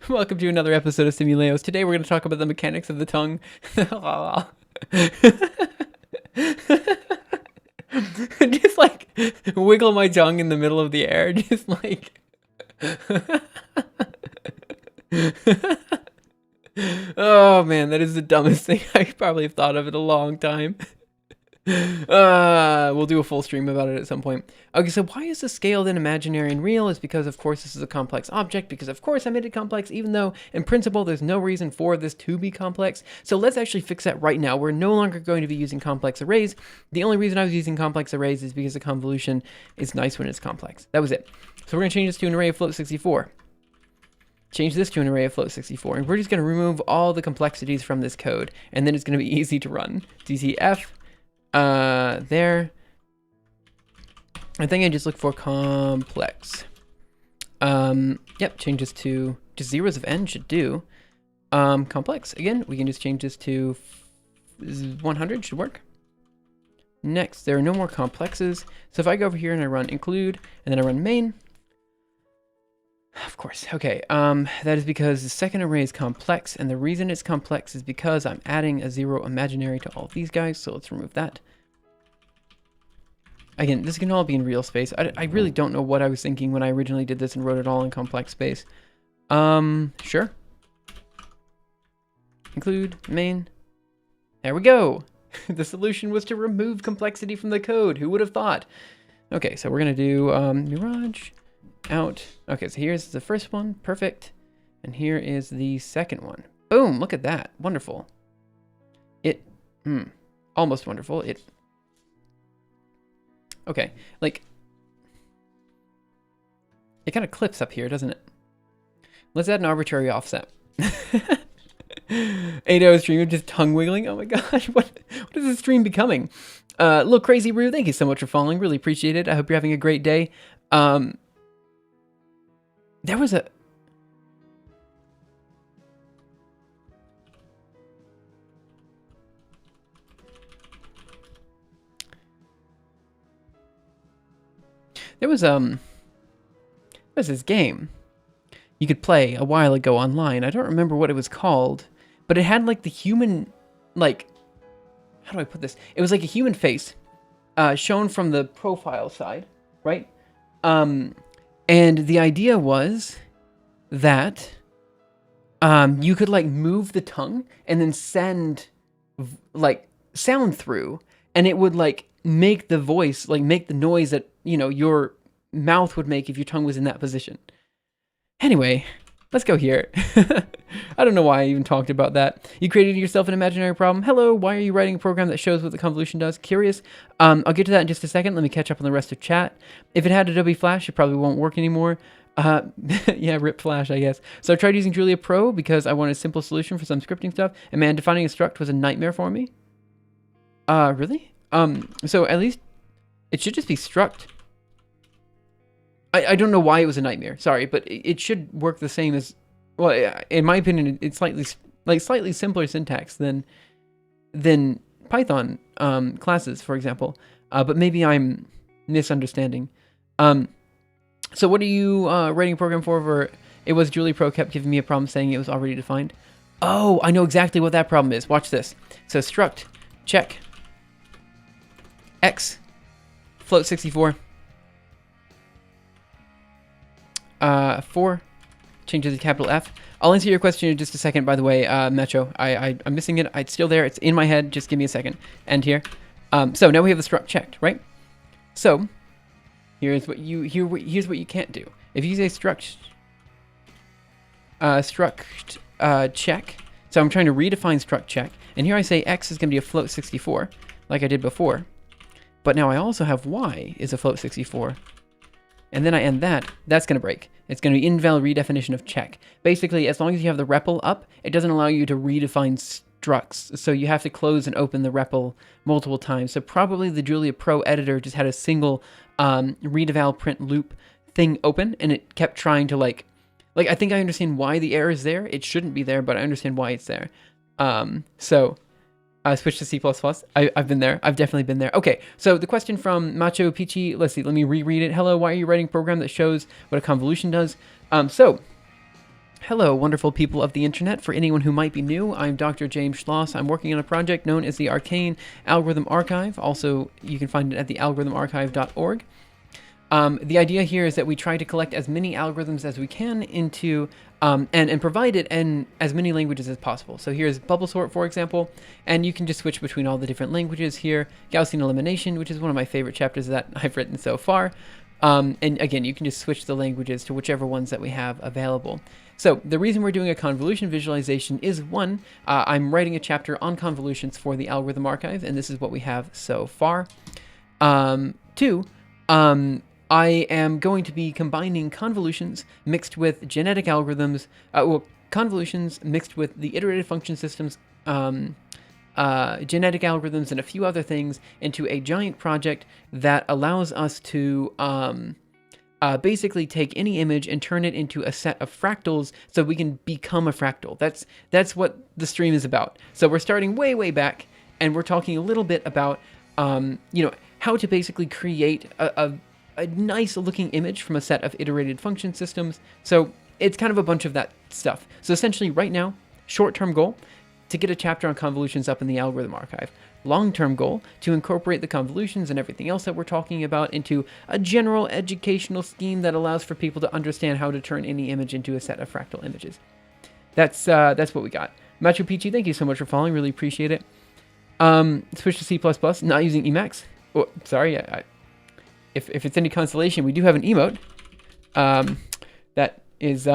Welcome to another episode of Simuleos. Today we're going to talk about the mechanics of the tongue. Just like wiggle my tongue in the middle of the air. Just like... Oh man, that is the dumbest thing I probably have thought of in a long time. We'll do a full stream about it at some point. Okay, so why is the scale then imaginary and real? Is because, of course, this is a complex object, because, of course, I made it complex, even though, in principle, there's no reason for this to be complex. So let's actually fix that right now. We're no longer going to be using complex arrays. The only reason I was using complex arrays is because the convolution is nice when it's complex. That was it. So we're going to change this to an array of float 64. Change this to an array of float 64, and we're just going to remove all the complexities from this code, and then it's going to be easy to run. DCF, there. I think I just look for complex. Yep, change this to just zeros of n should do. Complex, again, we can just change this to 100, should work. Next, there are no more complexes, so if I go over here and I run include, and then I run main, of course, okay, that is because the second array is complex, and the reason it's complex is because I'm adding a 0 imaginary to all of these guys, so let's remove that. Again, this can all be in real space. I really don't know what I was thinking when I originally did this and wrote it all in complex space. Sure. Include main. There we go. The solution was to remove complexity from the code. Who would have thought? Okay, so we're going to do Mirage. Out. Okay, so here's the first one. Perfect. And here is the second one. Boom, look at that. Wonderful. Almost wonderful. Okay, like, it kind of clips up here, doesn't it? Let's add an arbitrary offset. 8-hour stream of just tongue wiggling. Oh my gosh, what is this stream becoming? Little Crazy Roo, thank you so much for following. Really appreciate it. I hope you're having a great day. There was a... There was this game you could play a while ago online. I don't remember what it was called, but it had like the human, like, how do I put this? It was like a human face shown from the profile side, right? And the idea was that you could like move the tongue and then send like sound through, and it would like make the voice, like make the noise that, you know, your mouth would make if your tongue was in that position. Anyway, let's go here. I don't know why I even talked about that. You created yourself an imaginary problem. Hello, why are you writing a program that shows what the convolution does? Curious. I'll get to that in just a second. Let me catch up on the rest of chat. If it had Adobe Flash, it probably won't work anymore. Yeah, rip Flash, I guess. So I tried using Julia Pro because I wanted a simple solution for some scripting stuff. And man, defining a struct was a nightmare for me. Really? So at least it should just be struct. I don't know why it was a nightmare. Sorry, but it should work the same as, well, in my opinion, it's slightly simpler syntax than Python classes, for example. But maybe I'm misunderstanding. So what are you writing a program for? It was Julia Pro kept giving me a problem saying it was already defined. Oh, I know exactly what that problem is. Watch this. So struct check x float 64 4 changes to capital F. I'll answer your question in just a second, by the way, Metro. I'm missing it. It's still there. It's in my head. Just give me a second. End here. So now we have the struct checked, right? So here's what you can't do. If you say struct check, so I'm trying to redefine struct check, and here I say x is going to be a float 64, like I did before. But now I also have y is a float 64. And then I end that, that's going to break. It's going to be invalid redefinition of check. Basically, as long as you have the REPL up, it doesn't allow you to redefine structs. So you have to close and open the REPL multiple times. So probably the Julia Pro editor just had a single redeval print loop thing open, and it kept trying to like I think I understand why the error is there. It shouldn't be there, but I understand why it's there. So I switched to C++. I've been there. I've definitely been there. Okay, so the question from Macho Peachy, let's see, let me reread it. Hello, why are you writing a program that shows what a convolution does? Hello, wonderful people of the internet. For anyone who might be new, I'm Dr. James Schloss. I'm working on a project known as the Arcane Algorithm Archive. Also, you can find it at the algorithmarchive.org. The idea here is that we try to collect as many algorithms as we can into and provide it in as many languages as possible. So here's bubble sort, for example, and you can just switch between all the different languages here. Gaussian elimination, which is one of my favorite chapters that I've written so far. And again, you can just switch the languages to whichever ones that we have available. So the reason we're doing a convolution visualization is one, I'm writing a chapter on convolutions for the algorithm archive, and this is what we have so far. Two, I am going to be combining convolutions mixed with genetic algorithms, convolutions mixed with the iterated function systems, genetic algorithms, and a few other things into a giant project that allows us to basically take any image and turn it into a set of fractals so we can become a fractal. That's what the stream is about. So we're starting way, way back, and we're talking a little bit about, how to basically create a nice looking image from a set of iterated function systems. So it's kind of a bunch of that stuff. So essentially right now, short-term goal, to get a chapter on convolutions up in the algorithm archive. Long-term goal, to incorporate the convolutions and everything else that we're talking about into a general educational scheme that allows for people to understand how to turn any image into a set of fractal images. That's what we got. Machu Picchu, thank you so much for following, really appreciate it. Switch to C++, not using Emacs. Oh, sorry, if it's any consolation, we do have an emote that is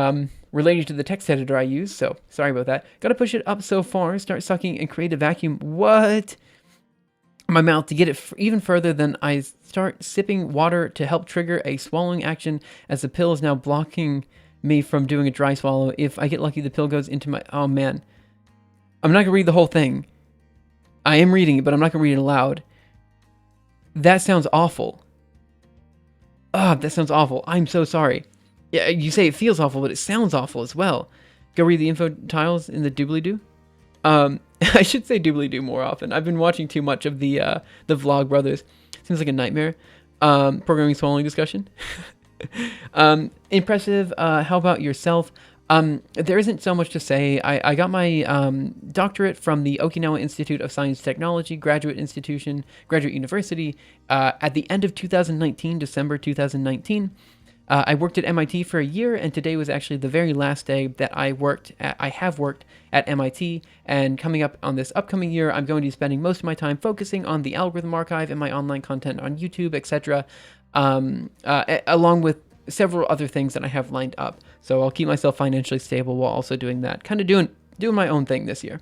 related to the text editor I use, so sorry about that. Gotta push it up so far, start sucking and create a vacuum. What? My mouth to get it even further than I start sipping water to help trigger a swallowing action as the pill is now blocking me from doing a dry swallow. If I get lucky, the pill goes into my... Oh, man. I'm not gonna read the whole thing. I am reading it, but I'm not gonna read it aloud. That sounds awful. That sounds awful. I'm so sorry. Yeah, you say it feels awful, but it sounds awful as well. Go read the info tiles in the doobly-doo. I should say doobly-doo more often. I've been watching too much of the Vlog Brothers. Seems like a nightmare. Programming swallowing discussion. Impressive. How about yourself? There isn't so much to say. I got my doctorate from the Okinawa Institute of Science and Technology Graduate University at the end of 2019, December 2019. I worked at MIT for a year, and today was actually the very last day that I have worked at MIT, and coming up on this upcoming year, I'm going to be spending most of my time focusing on the algorithm archive and my online content on YouTube, etc., along with several other things that I have lined up. So I'll keep myself financially stable while also doing that, kind of doing my own thing this year.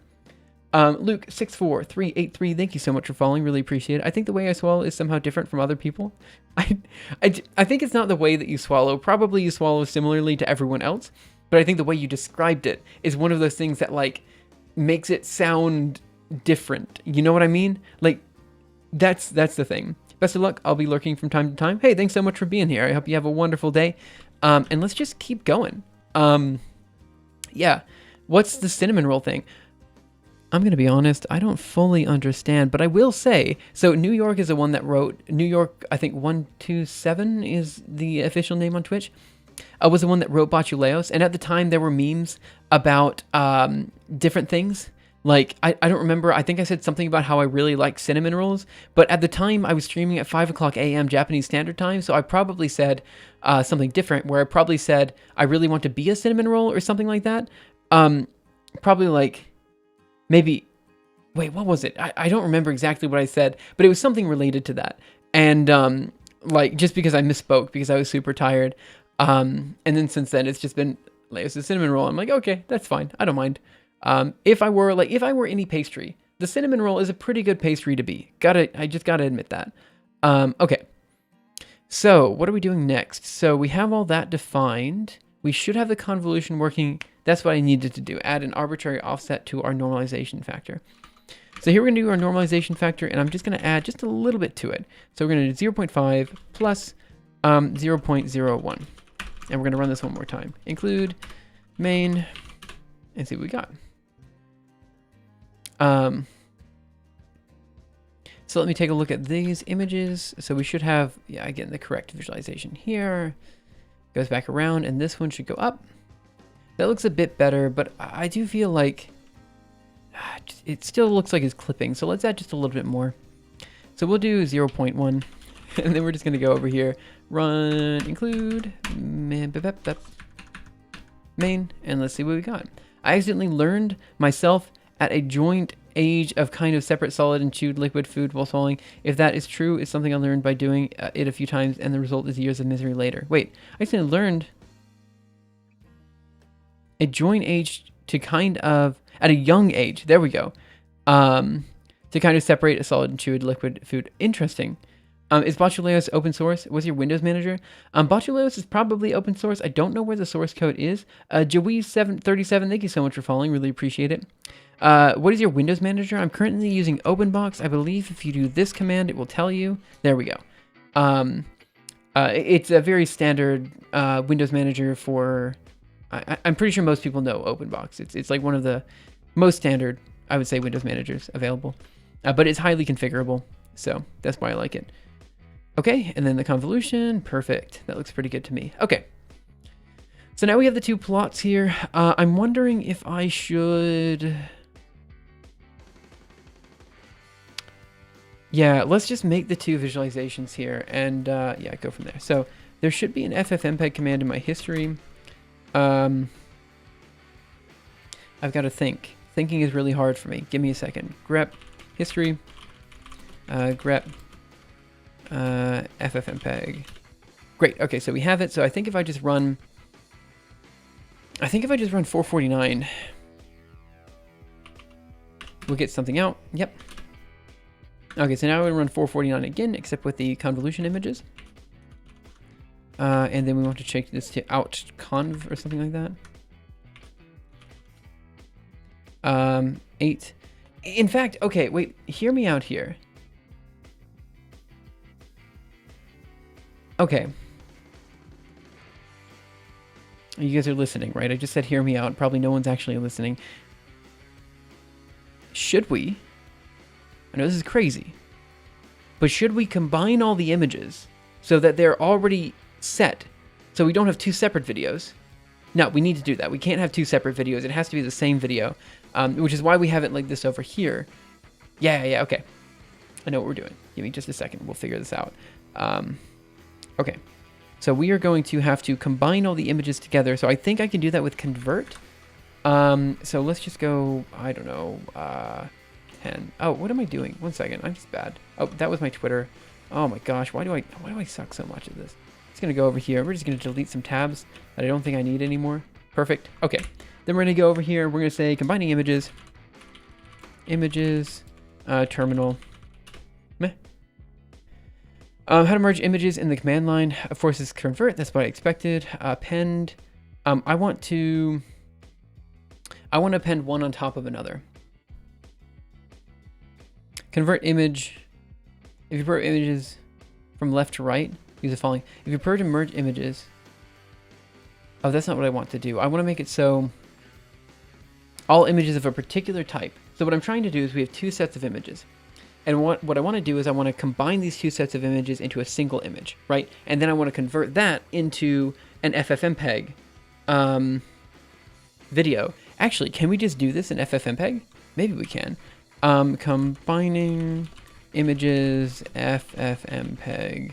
Luke64383, thank you so much for following. Really appreciate it. I think the way I swallow is somehow different from other people. I think it's not the way that you swallow. Probably you swallow similarly to everyone else, but I think the way you described it is one of those things that like makes it sound different. You know what I mean? Like that's the thing. Best of luck. I'll be lurking from time to time. Hey, thanks so much for being here. I hope you have a wonderful day. And let's just keep going. Yeah. What's the cinnamon roll thing? I'm going to be honest, I don't fully understand, but I will say, so New York is the one that wrote, New York, I think 127 is the official name on Twitch, was the one that wrote Botuleos, and at the time there were memes about different things. Like, I don't remember, I think I said something about how I really like cinnamon rolls, but at the time I was streaming at 5 o'clock a.m. Japanese Standard Time, so I probably said something different, where I probably said, I really want to be a cinnamon roll, or something like that. Probably like... Maybe, wait, what was it? I don't remember exactly what I said, but it was something related to that. And like, just because I misspoke, because I was super tired. And then since then, it's just been, like, it's a cinnamon roll. I'm like, okay, that's fine. I don't mind. If I were any pastry, the cinnamon roll is a pretty good pastry to be. I just gotta admit that. Okay. So what are we doing next? So we have all that defined. We should have the convolution working. That's what I needed to do. Add an arbitrary offset to our normalization factor. So here we're going to do our normalization factor, and I'm just going to add just a little bit to it. So we're going to do 0.5 plus 0.01. And we're going to run this one more time. Include main, and see what we got. So let me take a look at these images. So we should have, yeah, again, the correct visualization here. Goes back around, and this one should go up. That looks a bit better, but I do feel like it still looks like it's clipping. So let's add just a little bit more. So we'll do 0.1. And then we're just going to go over here, run include main, and let's see what we got. I accidentally learned myself at a joint age of kind of separate solid and chewed liquid food while swallowing. If that is true, it's something I learned by doing it a few times, and the result is years of misery later. Wait, I accidentally learned a joint age to kind of, at a young age, there we go, to kind of separate a solid and chewed liquid food. Interesting. Is Botuleus open source? What's your Windows manager? Botuleus is probably open source. I don't know where the source code is. Jaweez737, thank you so much for following. Really appreciate it. What is your Windows manager? I'm currently using OpenBox. I believe if you do this command, it will tell you. There we go. It's a very standard Windows manager for... I'm pretty sure most people know OpenBox. It's like one of the most standard, I would say, Windows managers available. But it's highly configurable, so that's why I like it. Okay, and then the convolution, perfect. That looks pretty good to me. Okay, so now we have the two plots here. I'm wondering if I should... Yeah, let's just make the two visualizations here and yeah, go from there. So there should be an ffmpeg command in my history. I've got to think. Thinking is really hard for me. Give me a second. grep history, grep ffmpeg. Great. Okay, so we have it. So I think if I just run 449, we'll get something out. Yep. Okay, so now we run 449 again, except with the convolution images. And then we want to check this to out conv or something like that. 8. In fact, okay, wait, hear me out here. Okay. You guys are listening, right? I just said hear me out. Probably no one's actually listening. Should we? I know this is crazy, but should we combine all the images so that they're already set, so we don't have two separate videos? No, we need to do that. We can't have two separate videos. It has to be the same video, which is why we have it like this over here. Yeah, okay. I know what we're doing. Give me just a second. We'll figure this out. Okay, so we are going to have to combine all the images together. So I think I can do that with convert. So let's just go, I don't know, 10. Oh, what am I doing? One second. I'm just bad. Oh, that was my Twitter. Oh my gosh. Why do I suck so much at this? It's going to go over here. We're just going to delete some tabs that I don't think I need anymore. Perfect. Okay. Then we're going to go over here. We're going to say combining images. Images. Terminal. Meh. How to merge images in the command line. Of course, it's convert. That's what I expected. Append. I want to append one on top of another. Convert image. If you convert images from left to right, use the following. If you prefer to merge images. Oh, that's not what I want to do. I want to make it so all images of a particular type. So what I'm trying to do is we have two sets of images. And what I want to do is I want to combine these two sets of images into a single image, right? And then I want to convert that into an FFmpeg video. Actually, can we just do this in FFmpeg? Maybe we can. Combining images FFmpeg.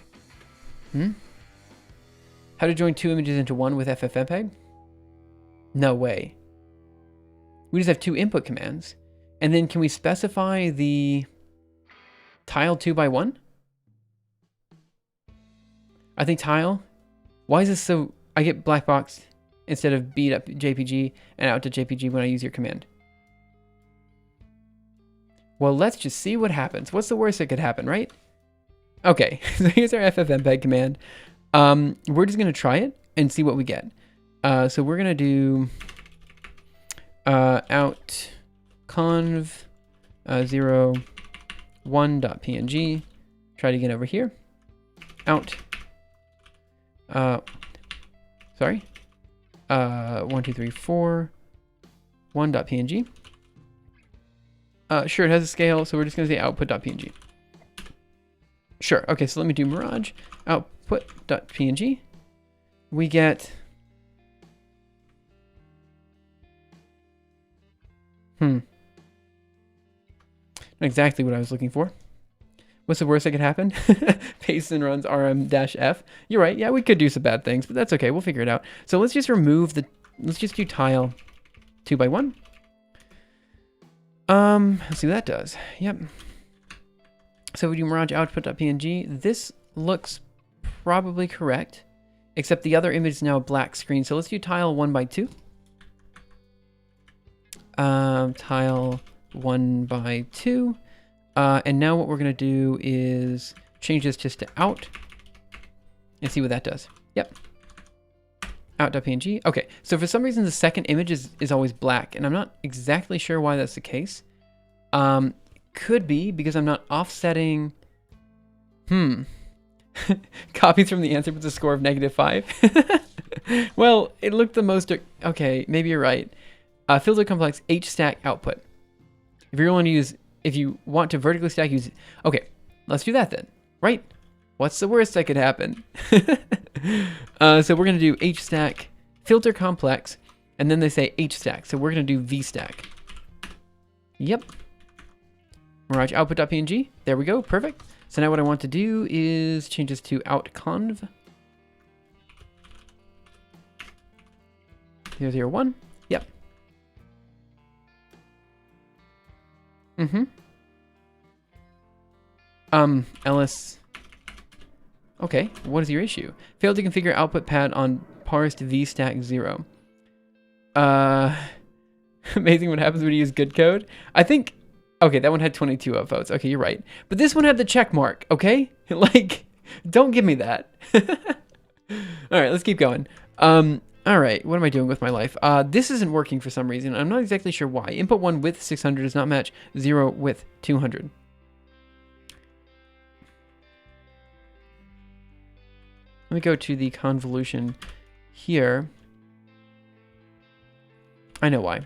How to join two images into one with FFmpeg? No way. We just have two input commands. And then can we specify the tile 2x1? I think tile. Why is this so... I get black box instead of beat up JPG and out to JPG when I use your command. Well, let's just see what happens. What's the worst that could happen, right? Okay, so here's our ffmpeg command. We're just going to try it and see what we get. So we're going to do out conv 0 1.png. Try it again over here. Out. Sorry. 1, 2, 3, 4. 1.png. Sure, it has a scale, so we're just going to say output.png. Sure. Okay, so let me do Mirage. Output.png. We get... Not exactly what I was looking for. What's the worst that could happen? Paste and runs rm-f. You're right. Yeah, we could do some bad things, but that's okay. We'll figure it out. So let's just remove the, let's just do tile 2 by 1. Let's see what that does. Yep. So we do mirage output.png. This looks probably correct, except the other image is now a black screen. So let's do tile 1 by 2. Tile 1 by 2. And now what we're going to do is change this just to out and see what that does. Yep. Out.png. Okay, so for some reason the second image is always black, and I'm not exactly sure why that's the case. Could be because I'm not offsetting. Copies from the answer with a score of -5. Well, it looked the most. Okay, maybe you're right. Filter complex H stack output. If you're going to use, if you want to vertically stack, use. Okay, let's do that then. Right? What's the worst that could happen? So we're going to do H stack filter complex, and then they say H stack. So we're going to do V stack. Yep. Mirage output.png. There we go. Perfect. So now what I want to do is change this to outconv 001. Yep. Ellis. Okay, what is your issue? Failed to configure output pad on parsed vstack 0. Amazing what happens when you use good code. I think, okay, that one had 22 upvotes. Okay, you're right. But this one had the check mark, okay? Like, don't give me that. All right, let's keep going. All right, what am I doing with my life? This isn't working for some reason. I'm not exactly sure why. Input 1 with 600 does not match 0 with 200. Let me go to the convolution here. I know why.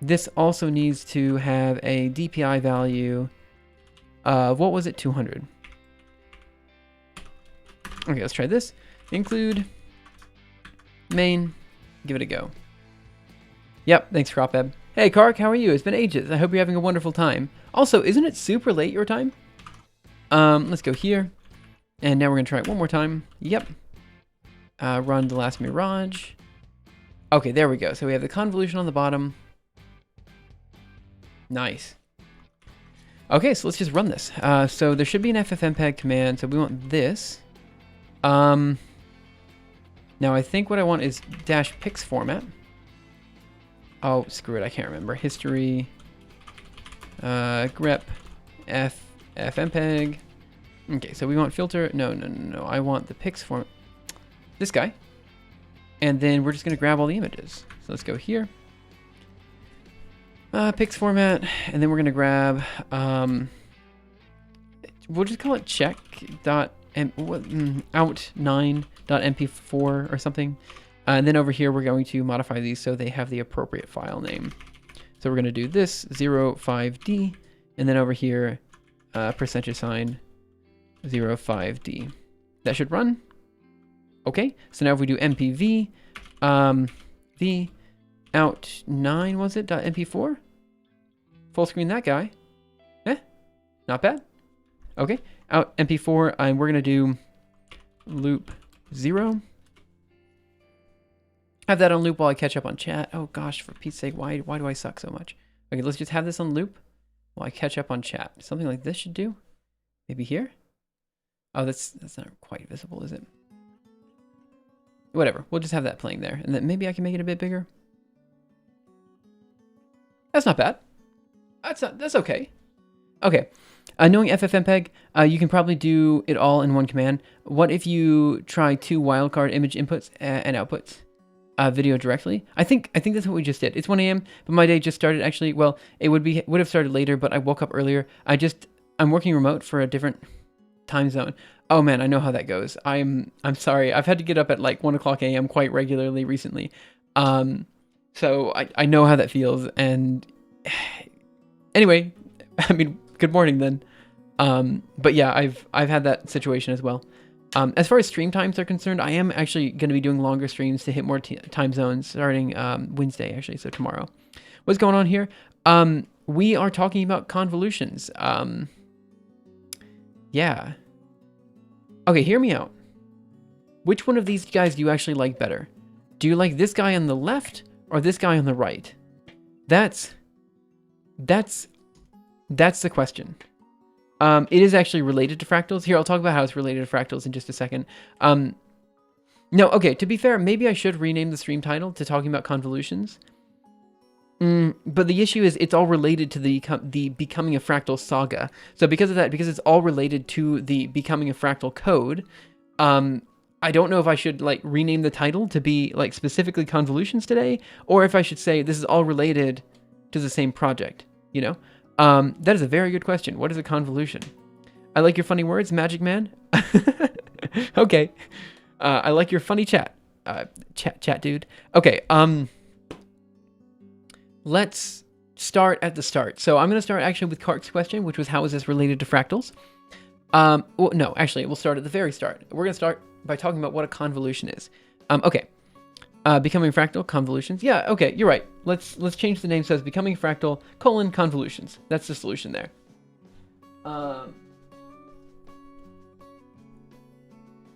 This also needs to have a DPI value of, what was it, 200. Okay, let's try this. Include main, give it a go. Yep, thanks, Cropeb. Hey, Kark, how are you? It's been ages. I hope you're having a wonderful time. Also, isn't it super late your time? Let's go here. And now we're going to try it one more time. Yep. Run the last mirage. Okay, there we go. So we have the convolution on the bottom. Nice. Okay, so let's just run this. So there should be an ffmpeg command. So we want this. Now I think what I want is -pix format. Oh, screw it. I can't remember. History. Grep. ffmpeg. Okay, so we want filter. No. I want the pix format. This guy. And then we're just going to grab all the images. So let's go here. Pix format. And then we're going to grab, we'll just call it check.out9.mp4 or something. And then over here, we're going to modify these so they have the appropriate file name. So we're going to do this 05D. And then over here, %sign 05D. That should run. Okay, so now if we do mpv, v out9, was it, .mp4? Full screen that guy. Not bad. Okay, out mp4, and we're going to do loop 0. Have that on loop while I catch up on chat. Oh gosh, for Pete's sake, why do I suck so much? Okay, let's just have this on loop while I catch up on chat. Something like this should do. Maybe here? Oh, that's not quite visible, is it? Whatever, we'll just have that playing there. And then maybe I can make it a bit bigger. That's not bad. That's okay. Okay, knowing ffmpeg, you can probably do it all in one command. What if you try 2 wildcard image inputs and outputs video directly? I think that's what we just did. It's 1 a.m., but my day just started actually. Well, it would have started later, but I woke up earlier. I'm working remote for a different time zone. Oh man, I know how that goes. I'm sorry. I've had to get up at like 1 o'clock a.m. quite regularly recently. So I know how that feels. And anyway, I mean, good morning then. But yeah, I've had that situation as well. As far as stream times are concerned, I am actually going to be doing longer streams to hit more time zones starting Wednesday, actually, so tomorrow. What's going on here? We are talking about convolutions. Yeah. Okay, hear me out. Which one of these guys do you actually like better? Do you like this guy on the left or this guy on the right? That's the question. It is actually related to fractals. Here, I'll talk about how it's related to fractals in just a second. No, okay, to be fair, maybe I should rename the stream title to talking about convolutions. But the issue is it's all related to the becoming a fractal saga. So because of that, because it's all related to the becoming a fractal code, I don't know if I should like rename the title to be like specifically convolutions today, or if I should say this is all related to the same project, you know? That is a very good question. What is a convolution? I like your funny words, Magic Man. Okay. I like your funny chat. Chat dude. Okay, let's start at the start. So I'm going to start actually with Kark's question, which was how is this related to fractals? Well, no, actually, we'll start at the very start. We're going to start by talking about what a convolution is. Okay. Becoming fractal, convolutions. Yeah, okay, you're right. Let's change the name so it's becoming fractal, convolutions. That's the solution there.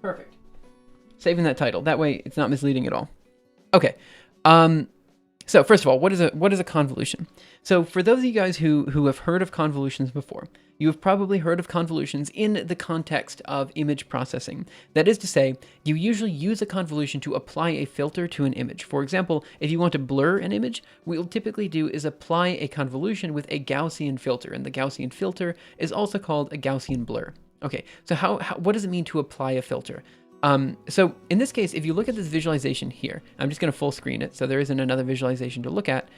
Perfect. Saving that title. That way it's not misleading at all. Okay. So first of all, what is a convolution? So for those of you guys who have heard of convolutions before, you have probably heard of convolutions in the context of image processing. That is to say, you usually use a convolution to apply a filter to an image. For example, if you want to blur an image, what you'll typically do is apply a convolution with a Gaussian filter, and the Gaussian filter is also called a Gaussian blur. Okay, so what does it mean to apply a filter? So in this case, if you look at this visualization here, I'm just going to full screen it, so there isn't another visualization to look at.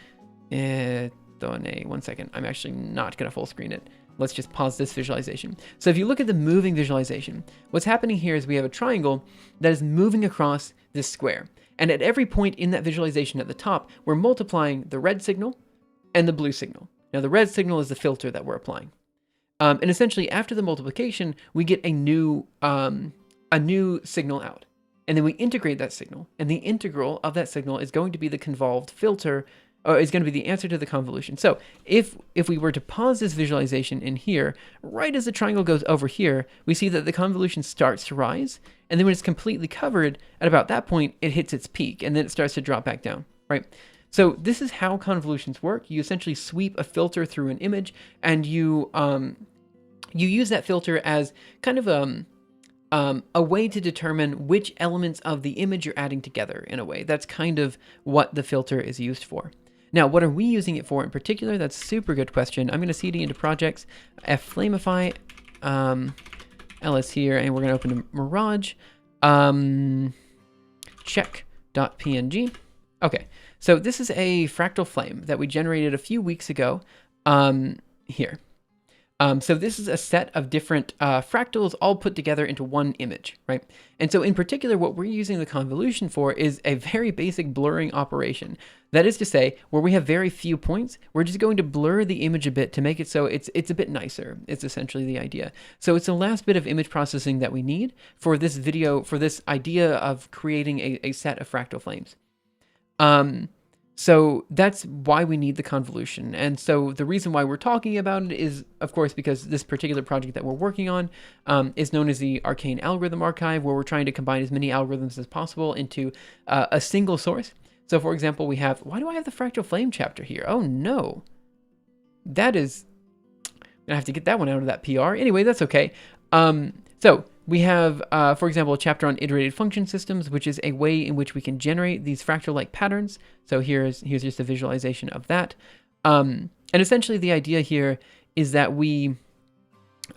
One second, I'm actually not going to full screen it. Let's just pause this visualization. So if you look at the moving visualization, what's happening here is we have a triangle that is moving across this square. And at every point in that visualization at the top, we're multiplying the red signal and the blue signal. Now the red signal is the filter that we're applying. And essentially after the multiplication, we get a new signal out. And then we integrate that signal. And the integral of that signal is going to be the convolved filter, or is going to be the answer to the convolution. So if we were to pause this visualization in here, right as the triangle goes over here, we see that the convolution starts to rise. And then when it's completely covered, at about that point, it hits its peak. And then it starts to drop back down, right? So this is how convolutions work. You essentially sweep a filter through an image, and you use that filter as kind of a way to determine which elements of the image you're adding together in a way. That's kind of what the filter is used for. Now, what are we using it for in particular? That's a super good question. I'm going to cd into projects, flamify, ls here, and we're going to open a Mirage, check.png. Okay, so this is a fractal flame that we generated a few weeks ago here. So this is a set of different fractals all put together into one image, right? And so in particular, what we're using the convolution for is a very basic blurring operation. That is to say, where we have very few points, we're just going to blur the image a bit to make it so it's a bit nicer. It's essentially the idea. So it's the last bit of image processing that we need for this video, for this idea of creating a set of fractal flames. So that's why we need the convolution. And so the reason why we're talking about it is, of course, because this particular project that we're working on is known as the Arcane Algorithm Archive, where we're trying to combine as many algorithms as possible into a single source. So for example, we have, why do I have the Fractal Flame chapter here? Oh no, that is, I'm gonna have to get that one out of that PR. Anyway, that's okay. So we have, for example, a chapter on iterated function systems, which is a way in which we can generate these fractal-like patterns. So here's just a visualization of that. And essentially the idea here is that we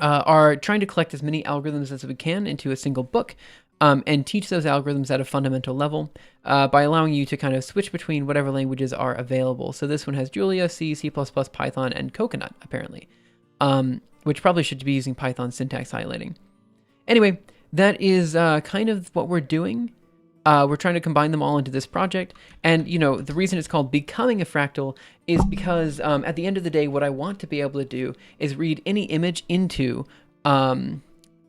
are trying to collect as many algorithms as we can into a single book and teach those algorithms at a fundamental level by allowing you to kind of switch between whatever languages are available. So this one has Julia, C, C++, Python, and Coconut, apparently, which probably should be using Python syntax highlighting. Anyway, that is kind of what we're doing. We're trying to combine them all into this project. And, you know, the reason it's called Becoming a Fractal is because at the end of the day, what I want to be able to do is read any image into our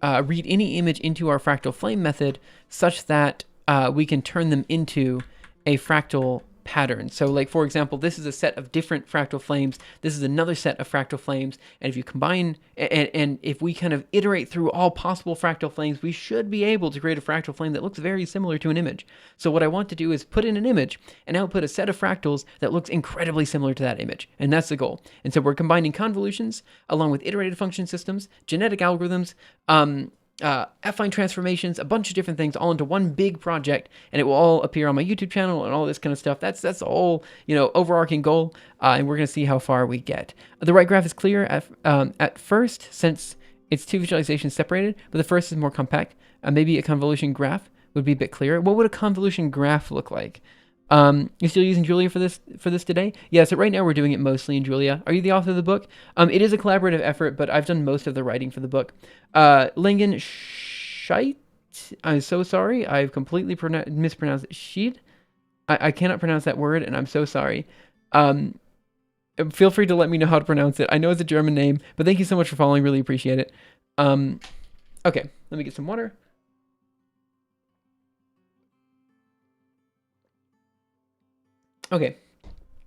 fractal flame method such that we can turn them into a fractal patterns. So like, for example, this is a set of different fractal flames. This is another set of fractal flames. And if you combine, and if we kind of iterate through all possible fractal flames, we should be able to create a fractal flame that looks very similar to an image. So what I want to do is put in an image and output a set of fractals that looks incredibly similar to that image. And that's the goal. And so we're combining convolutions along with iterated function systems, genetic algorithms, affine transformations, a bunch of different things all into one big project, and it will all appear on my YouTube channel and all this kind of stuff. That's the whole, overarching goal, and we're going to see how far we get. The right graph is clear at first, since it's two visualizations separated, but the first is more compact. Maybe a convolution graph would be a bit clearer. What would a convolution graph look like? You're still using Julia for this today? Yeah, so right now we're doing it mostly in Julia. Are you the author of the book? It is a collaborative effort, but I've done most of the writing for the book. Lingen Scheidt, I'm so sorry. I've completely mispronounced it. Sheet? I cannot pronounce that word, and I'm so sorry. Feel free to let me know how to pronounce it. I know it's a German name, but thank you so much for following. Really appreciate it. Okay, let me get some water. Okay,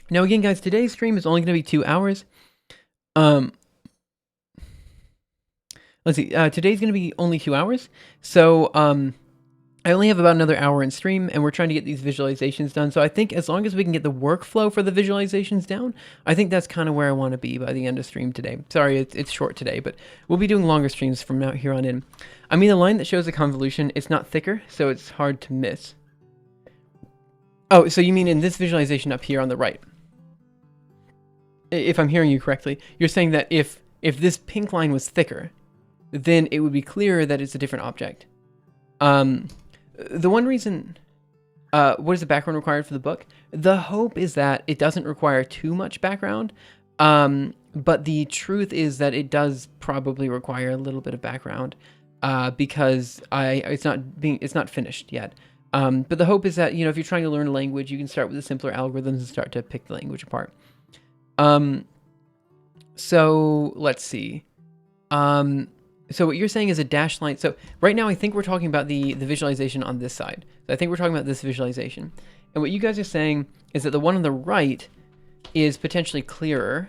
now again, guys, today's stream is only going to be 2 hours. Let's see, today's going to be only 2 hours, so I only have about another hour in stream, and we're trying to get these visualizations done. So I think as long as we can get the workflow for the visualizations down, I think that's kind of where I want to be by the end of stream today. Sorry, it's short today, but we'll be doing longer streams from now here on in. I mean, the line that shows the convolution, it's not thicker, so it's hard to miss. Oh, so you mean in this visualization up here on the right? If I'm hearing you correctly, you're saying that if this pink line was thicker, then it would be clearer that it's a different object. The one reason, what is the background required for the book? The hope is that it doesn't require too much background, but the truth is that it does probably require a little bit of background, because it's not finished yet. But the hope is that, if you're trying to learn a language, you can start with the simpler algorithms and start to pick the language apart. So let's see. So what you're saying is a dashed line. So right now, I think we're talking about the visualization on this side. So I think we're talking about this visualization. And what you guys are saying is that the one on the right is potentially clearer.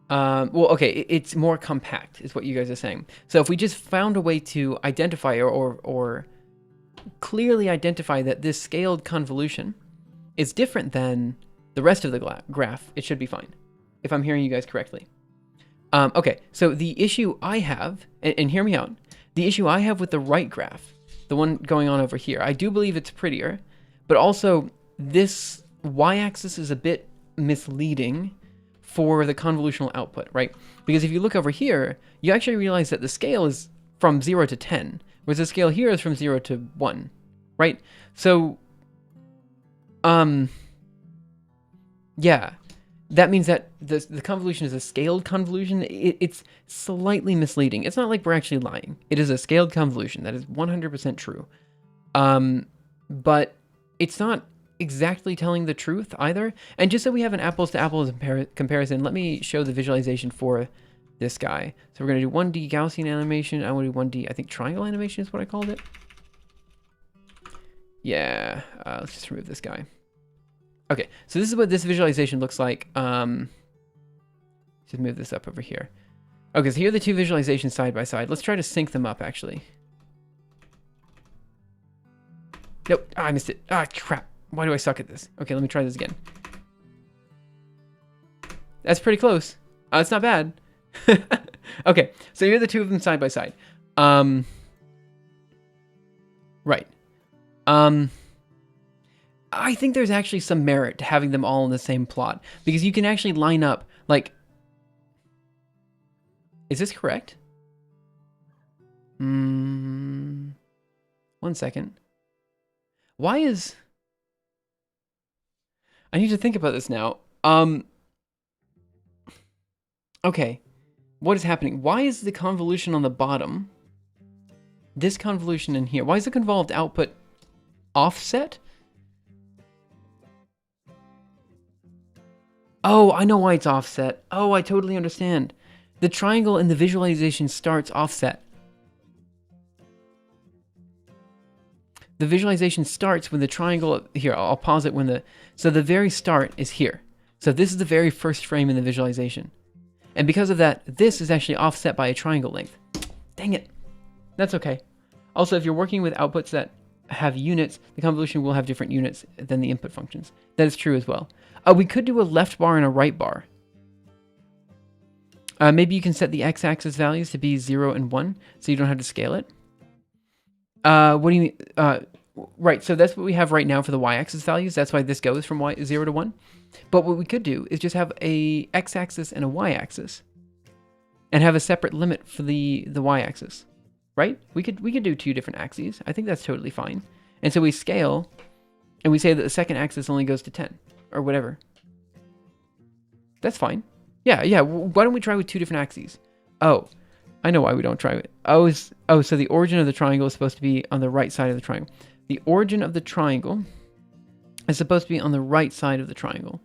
Well, okay, it's more compact is what you guys are saying. So if we just found a way to identify or clearly identify that this scaled convolution is different than the rest of the graph, it should be fine, if I'm hearing you guys correctly. Okay, so the issue I have, and hear me out, the issue I have with the right graph, the one going on over here, I do believe it's prettier, but also this y-axis is a bit misleading for the convolutional output, right? Because if you look over here, you actually realize that the scale is from 0 to 10, whereas the scale here is from 0 to 1, right? So, yeah, that means that the convolution is a scaled convolution. It's slightly misleading. It's not like we're actually lying. It is a scaled convolution. That is 100% true. But it's not exactly telling the truth either. And just so we have an apples to apples comparison, let me show the visualization for this guy. So we're going to do 1D Gaussian animation. I want to do 1D, I think triangle animation is what I called it. Yeah, let's just remove this guy. Okay, so this is what this visualization looks like. Just move this up over here. Okay, so here are the two visualizations side by side. Let's try to sync them up, actually. Nope, I missed it. Ah, crap. Why do I suck at this? Okay, let me try this again. That's pretty close. It's not bad. Okay, so here are the two of them side by side. Right. I think there's actually some merit to having them all in the same plot, because you can actually line up, like... Is this correct? 1 second. Why is... I need to think about this now. Okay. What is happening? Why is the convolution on the bottom, this convolution in here, why is the convolved output offset? Oh, I know why it's offset. Oh, I totally understand. The triangle in the visualization starts offset. the visualization starts when the triangle, here, I'll pause it when so the very start is here. So this is the very first frame in the visualization. And because of that, this is actually offset by a triangle length. Dang it. That's okay. Also, if you're working with outputs that have units, the convolution will have different units than the input functions. That is true as well. We could do a left bar and a right bar. Maybe you can set the x-axis values to be 0 and 1, so you don't have to scale it. What do you mean? Right, so that's what we have right now for the y-axis values. That's why this goes from 0 to 1. But what we could do is just have a x-axis and a y-axis, and have a separate limit for the y-axis. Right? We could do 2 different axes. I think that's totally fine. And so we scale, and we say that the second axis only goes to 10, or whatever. That's fine. Yeah. Why don't we try with 2 different axes? Oh, I know why we don't try it. Oh, so the origin of the triangle is supposed to be on the right side of the triangle. The origin of the triangle is supposed to be on the right side of the triangle.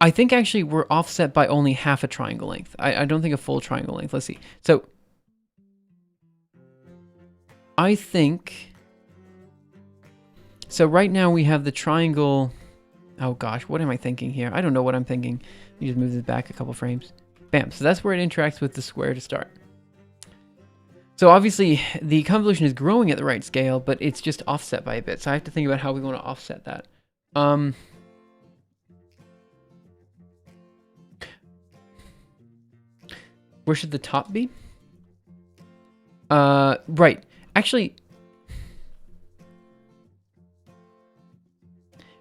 I think actually we're offset by only half a triangle length. I don't think a full triangle length. Let's see. So I think, so right now we have the triangle. Oh gosh, what am I thinking here? I don't know what I'm thinking. You just move this back a couple frames. Bam. So that's where it interacts with the square to start. So obviously the convolution is growing at the right scale, but it's just offset by a bit. So I have to think about how we want to offset that. Where should the top be? Right. Actually,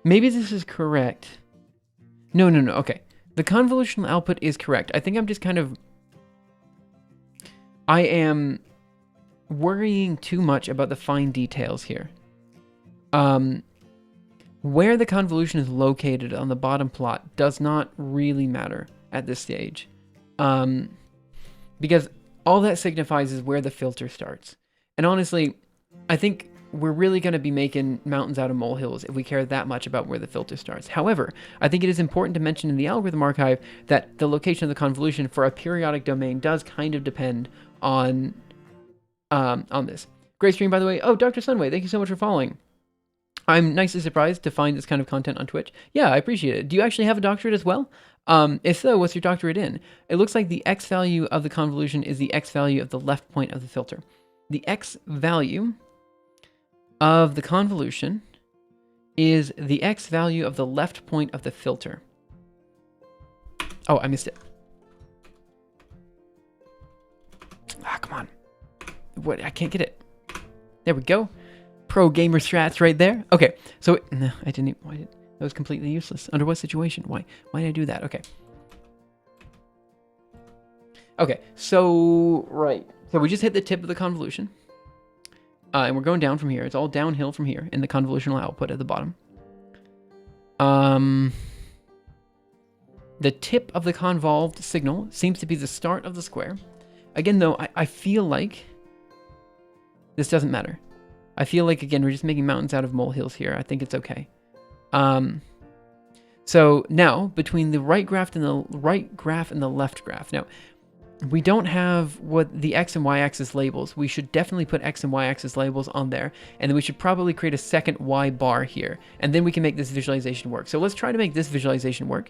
maybe this is correct. No. Okay. The convolutional output is correct. I think I'm just kind of... I am worrying too much about the fine details here. Where the convolution is located on the bottom plot does not really matter at this stage. Because all that signifies is where the filter starts. And honestly, I think we're really going to be making mountains out of molehills if we care that much about where the filter starts. However, I think it is important to mention in the algorithm archive that the location of the convolution for a periodic domain does kind of depend on this. Great stream, by the way. Oh, Dr. Sunway, thank you so much for following. I'm nicely surprised to find this kind of content on Twitch. Yeah, I appreciate it. Do you actually have a doctorate as well? If so, what's your doctorate in? It looks like the x value of the convolution is the x value of the left point of the filter. The x value of the convolution is the x value of the left point of the filter. Oh, I missed it. Ah, come on. What? I can't get it. There we go. Pro gamer strats right there. Okay, so no, I didn't even, that was completely useless. Under what situation? Why did I do that? Okay, so right. So we just hit the tip of the convolution. And we're going down from here. It's all downhill from here in the convolutional output at the bottom. The tip of the convolved signal seems to be the start of the square. Again, though, I feel like this doesn't matter. I feel like, again, we're just making mountains out of molehills here. I think it's okay. So now, between the right graph and the left graph. Now, we don't have what the x and y-axis labels. We should definitely put x and y-axis labels on there. And then we should probably create a second y bar here. And then we can make this visualization work. So let's try to make this visualization work.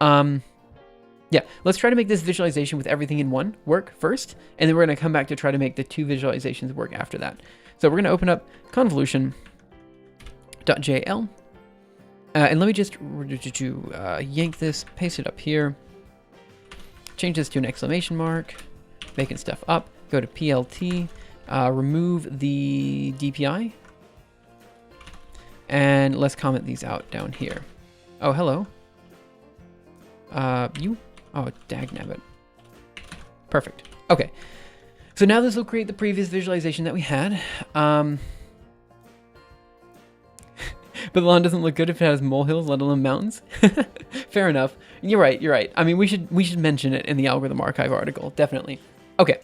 Yeah, let's try to make this visualization with everything in one work first. And then we're going to come back to try to make the 2 visualizations work after that. So we're going to open up convolution.jl. And let me just yank this, paste it up here. Change this to an exclamation mark. Making stuff up. Go to PLT. Remove the DPI. And let's comment these out down here. Oh, hello. You? Oh, dagnabbit. Perfect. Okay. So now this will create the previous visualization that we had. But the lawn doesn't look good if it has molehills, let alone mountains. Fair enough. You're right. I mean, we should mention it in the algorithm archive article, definitely. Okay.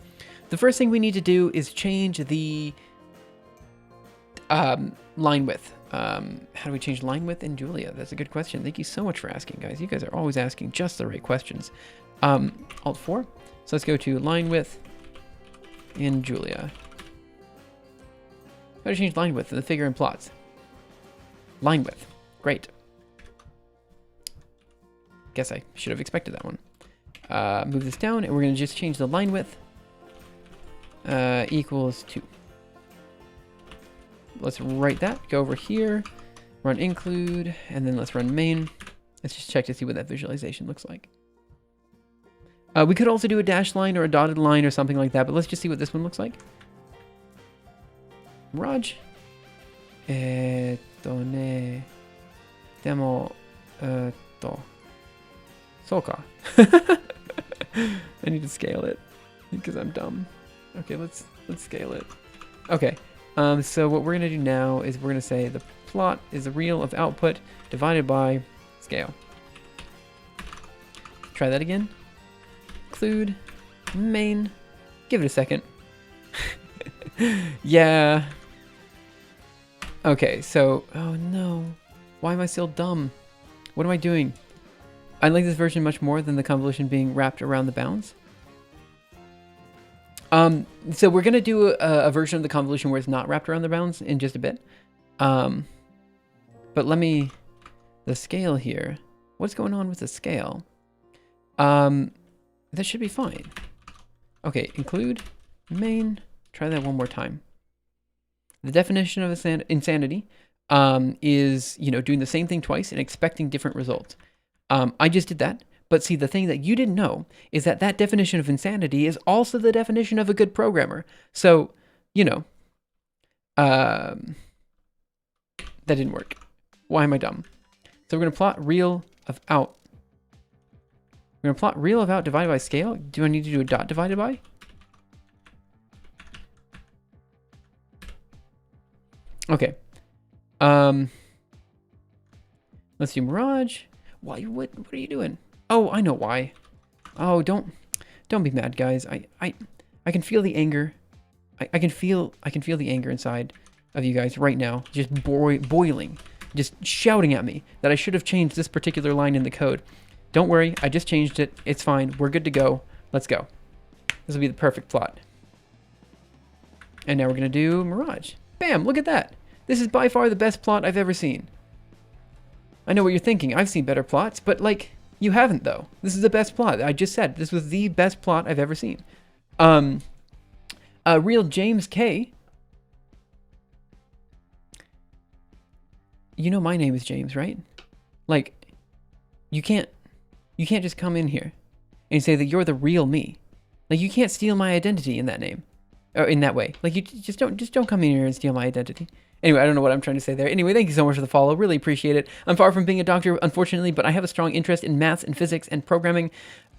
The first thing we need to do is change the line width. How do we change line width in Julia? That's a good question. Thank you so much for asking, guys. You guys are always asking just the right questions. Alt 4. So let's go to line width. in Julia. How to change line width in the figure and plots. Line width. Great. Guess I should have expected that one. Move this down, and we're going to just change the line width. Equals 2. Let's write that. Go over here. Run include, and then let's run main. Let's just check to see what that visualization looks like. We could also do a dashed line or a dotted line or something like that, but let's just see what this one looks like. Raj. Ne demo to. Soka. I need to scale it because I'm dumb. Okay, let's scale it. Okay. So what we're gonna do now is we're gonna say the plot is the real of output divided by scale. Try that again. Include main. Give it a second. Yeah. Okay, so oh no. Why am I still dumb? What am I doing? I like this version much more than the convolution being wrapped around the bounds. So we're gonna do a version of the convolution where it's not wrapped around the bounds in just a bit. But the scale here. What's going on with the scale? That should be fine. Okay, include main. Try that one more time. The definition of insanity is, doing the same thing twice and expecting different results. I just did that. But see, the thing that you didn't know is that that definition of insanity is also the definition of a good programmer. So, that didn't work. Why am I dumb? So we're going to plot real of out. We're going to plot real of out divided by scale. Do I need to do a dot divided by? Okay. Let's do Mirage. Why? What are you doing? Oh, I know why. Oh, don't be mad, guys. I can feel the anger. I can feel the anger inside of you guys right now, just boiling, just shouting at me that I should have changed this particular line in the code. Don't worry, I just changed it. It's fine. We're good to go. Let's go. This will be the perfect plot. And now we're gonna do Mirage. Bam! Look at that. This is by far the best plot I've ever seen. I know what you're thinking. I've seen better plots, but you haven't though. This is the best plot. I just said this was the best plot I've ever seen. Real James K. You know my name is James, right? You can't just come in here and say that you're the real me. You can't steal my identity in that name. Or in that way. You just don't come in here and steal my identity. Anyway, I don't know what I'm trying to say there. Anyway, thank you so much for the follow. Really appreciate it. I'm far from being a doctor, unfortunately, but I have a strong interest in maths and physics and programming.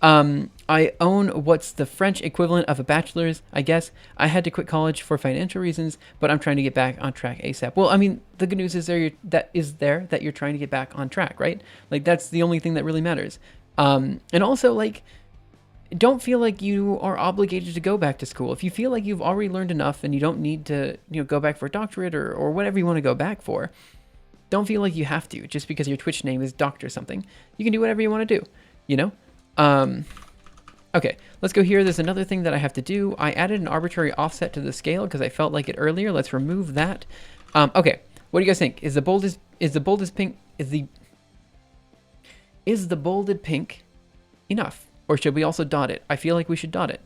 I own what's the French equivalent of a bachelor's, I guess. I had to quit college for financial reasons, but I'm trying to get back on track ASAP. Well, I mean, the good news is that you're trying to get back on track, right? That's the only thing that really matters. And also, don't feel like you are obligated to go back to school. If you feel like you've already learned enough and you don't need to, go back for a doctorate or whatever you want to go back for, don't feel like you have to just because your Twitch name is Doctor something. You can do whatever you want to do, Okay, let's go here. There's another thing that I have to do. I added an arbitrary offset to the scale because I felt like it earlier. Let's remove that. Okay, what do you guys think? Is the bolded pink enough? Or should we also dot it? I feel like we should dot it.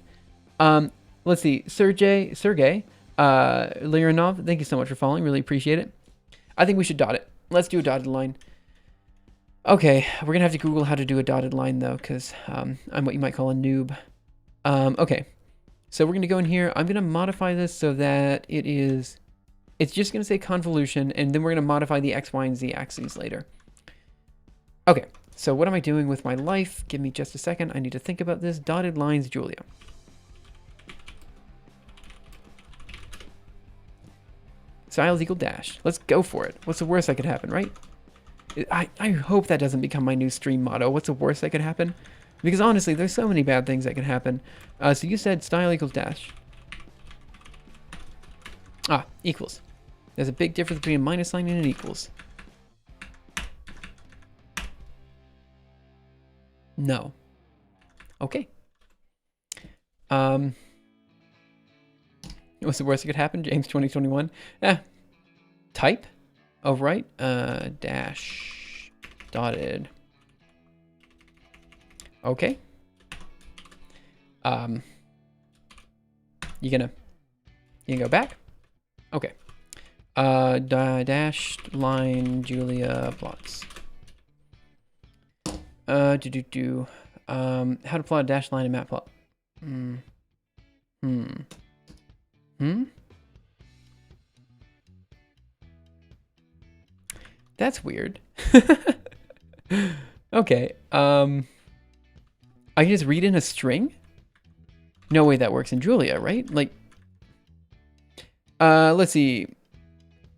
Let's see. Sergey Leonov, thank you so much for following. Really appreciate it. I think we should dot it. Let's do a dotted line. Okay, we're going to have to Google how to do a dotted line, though, because I'm what you might call a noob. Okay, so we're going to go in here. I'm going to modify this so that it's just going to say convolution, and then we're going to modify the X, Y, and Z axes later. Okay. So what am I doing with my life? Give me just a second. I need to think about this. Dotted lines, Julia. Styles equal dash. Let's go for it. What's the worst that could happen, right? I hope that doesn't become my new stream motto. What's the worst that could happen? Because honestly, there's so many bad things that can happen. So you said style equals dash. Equals. There's a big difference between a minus sign and an equals. No. Okay. What's the worst that could happen? James 2021. Type. Overwrite. Dash. Dotted. Okay. You gonna go back? Okay. Dashed line Julia plots. How to plot a dashed line in matplot. That's weird. Okay. I can just read in a string? No way that works in Julia, right? Like, let's see.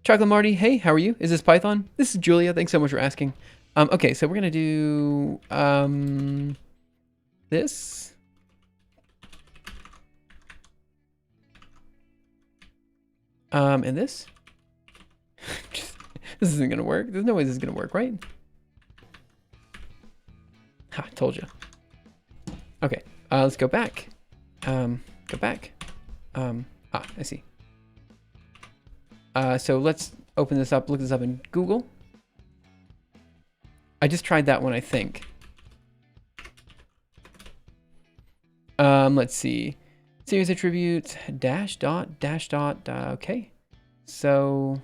Chocolate Marty, hey, how are you? Is this Python? This is Julia. Thanks so much for asking. Okay, so we're gonna do this. And this. This isn't gonna work. There's no way this is gonna work, right? Ha, told you. Okay, let's go back. Go back. I see. So let's open this up, look this up in Google. I just tried that one, I think. Let's see. Series attributes, dash dot, okay. So,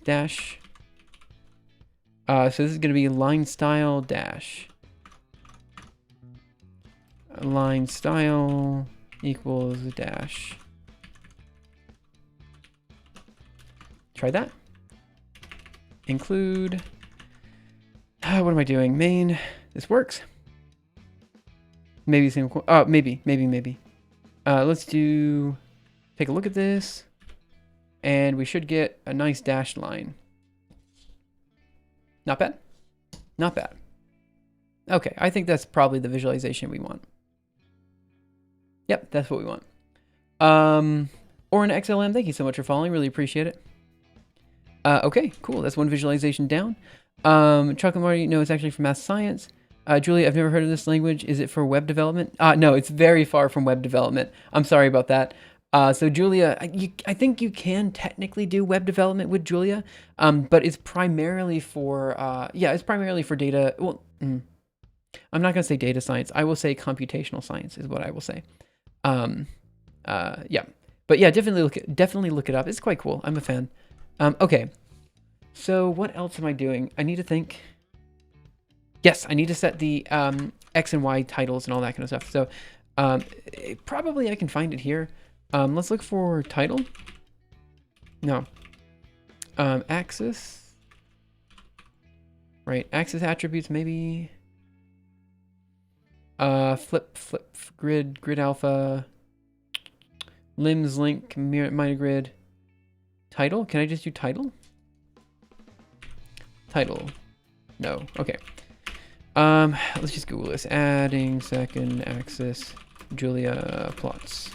dash. So this is going to be line style dash. Line style equals dash. Try that. Include. What am I doing? Main. This works. Maybe same. Maybe. Let's do. Take a look at this, and we should get a nice dashed line. Not bad. Not bad. Okay, I think that's probably the visualization we want. Yep, that's what we want. Or an XLM, thank you so much for following. Really appreciate it. Okay, cool. That's one visualization down. Chocolate Marty, no, it's actually from math science. Julia, I've never heard of this language. Is it for web development? No, it's very far from web development. I'm sorry about that. So Julia, I think you can technically do web development with Julia, but it's primarily for, it's primarily for data. Well, I'm not going to say data science. I will say computational science is what I will say. Yeah, but yeah, definitely look it up. It's quite cool. I'm a fan. Okay. So what else am I doing? I need to think. Yes, I need to set the X and Y titles and all that kind of stuff. So probably I can find it here. Let's look for title. No. Axis. Right, axis attributes maybe. Flip, grid alpha. Limbs, link, minor grid. Title? Can I just do title? Title. No. Okay. Let's just Google this. Adding second axis Julia plots.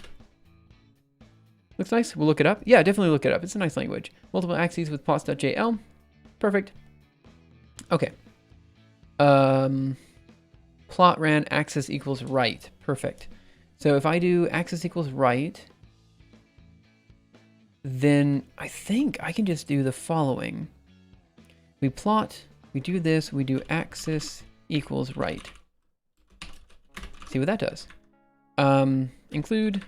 Looks nice. We'll look it up. Yeah, definitely look it up. It's a nice language. Multiple axes with plots.jl. Perfect. Okay. Plot ran axis equals right. Perfect. So if I do axis equals right, then I think I can just do the following. We plot, we do this, we do axis equals right. See what that does. Include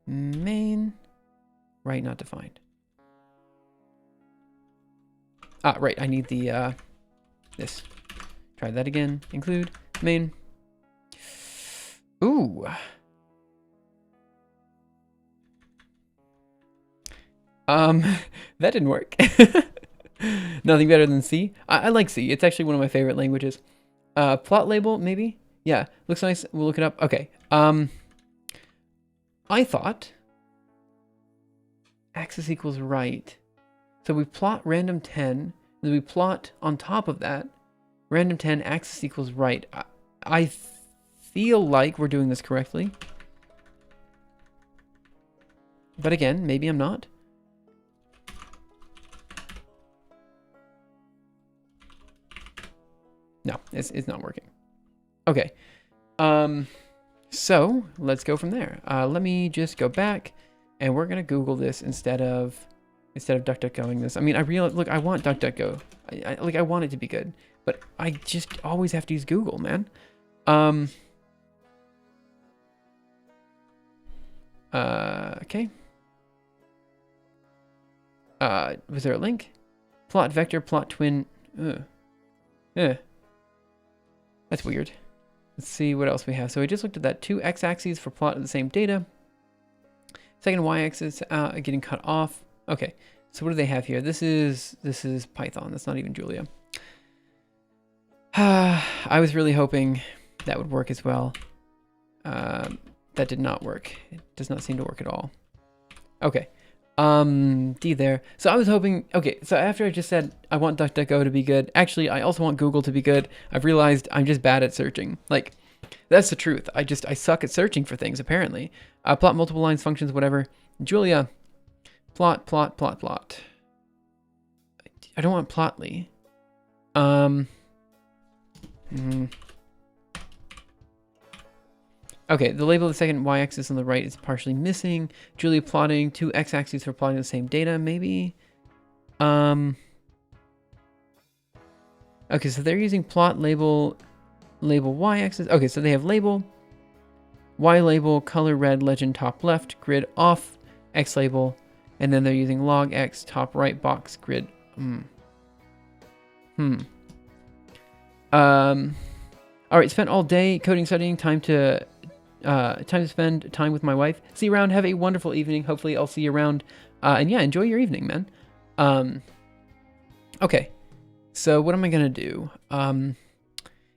main, right not defined. Right, I need the, this. Try that again, include main. Ooh. That didn't work. Nothing better than C. I like C. It's actually one of my favorite languages. Plot label, maybe? Yeah, looks nice. We'll look it up. Okay. I thought axis equals right. So we plot random 10, then we plot on top of that random 10 axis equals right. I feel like we're doing this correctly. But again, maybe I'm not. No, it's not working. Okay. So let's go from there. Let me just go back. and we're gonna Google this instead of DuckDuckGoing this. I mean, look, I want DuckDuckGo. I want it to be good, but I just always have to use Google, man. Okay. Was there a link? Plot vector, plot twin. That's weird. Let's see what else we have. So we just looked at that. 2 x-axes for plot of the same data. Second y-axis getting cut off. Okay. So what do they have here? This is Python. That's not even Julia. I was really hoping that would work as well. That did not work. It does not seem to work at all. Okay. D there. So I was hoping, okay, so after I just said I want DuckDuckGo to be good, actually I also want Google to be good. I've realized I'm just bad at searching. Like, that's the truth. I suck at searching for things, apparently. Plot multiple lines, functions, whatever. Julia, plot. I don't want Plotly. Okay, the label of the second y-axis on the right is partially missing. Julia plotting, 2 x-axes for plotting the same data, maybe. Okay, so they're using plot label y-axis. Okay, so they have label, y label, color red, legend top left, grid off, x label, and then they're using log x top right box grid. All right, spent all day coding, studying, time to spend time with my wife. See you around. Have a wonderful evening. Hopefully I'll see you around. And yeah, enjoy your evening, man. Okay. So what am I going to do? It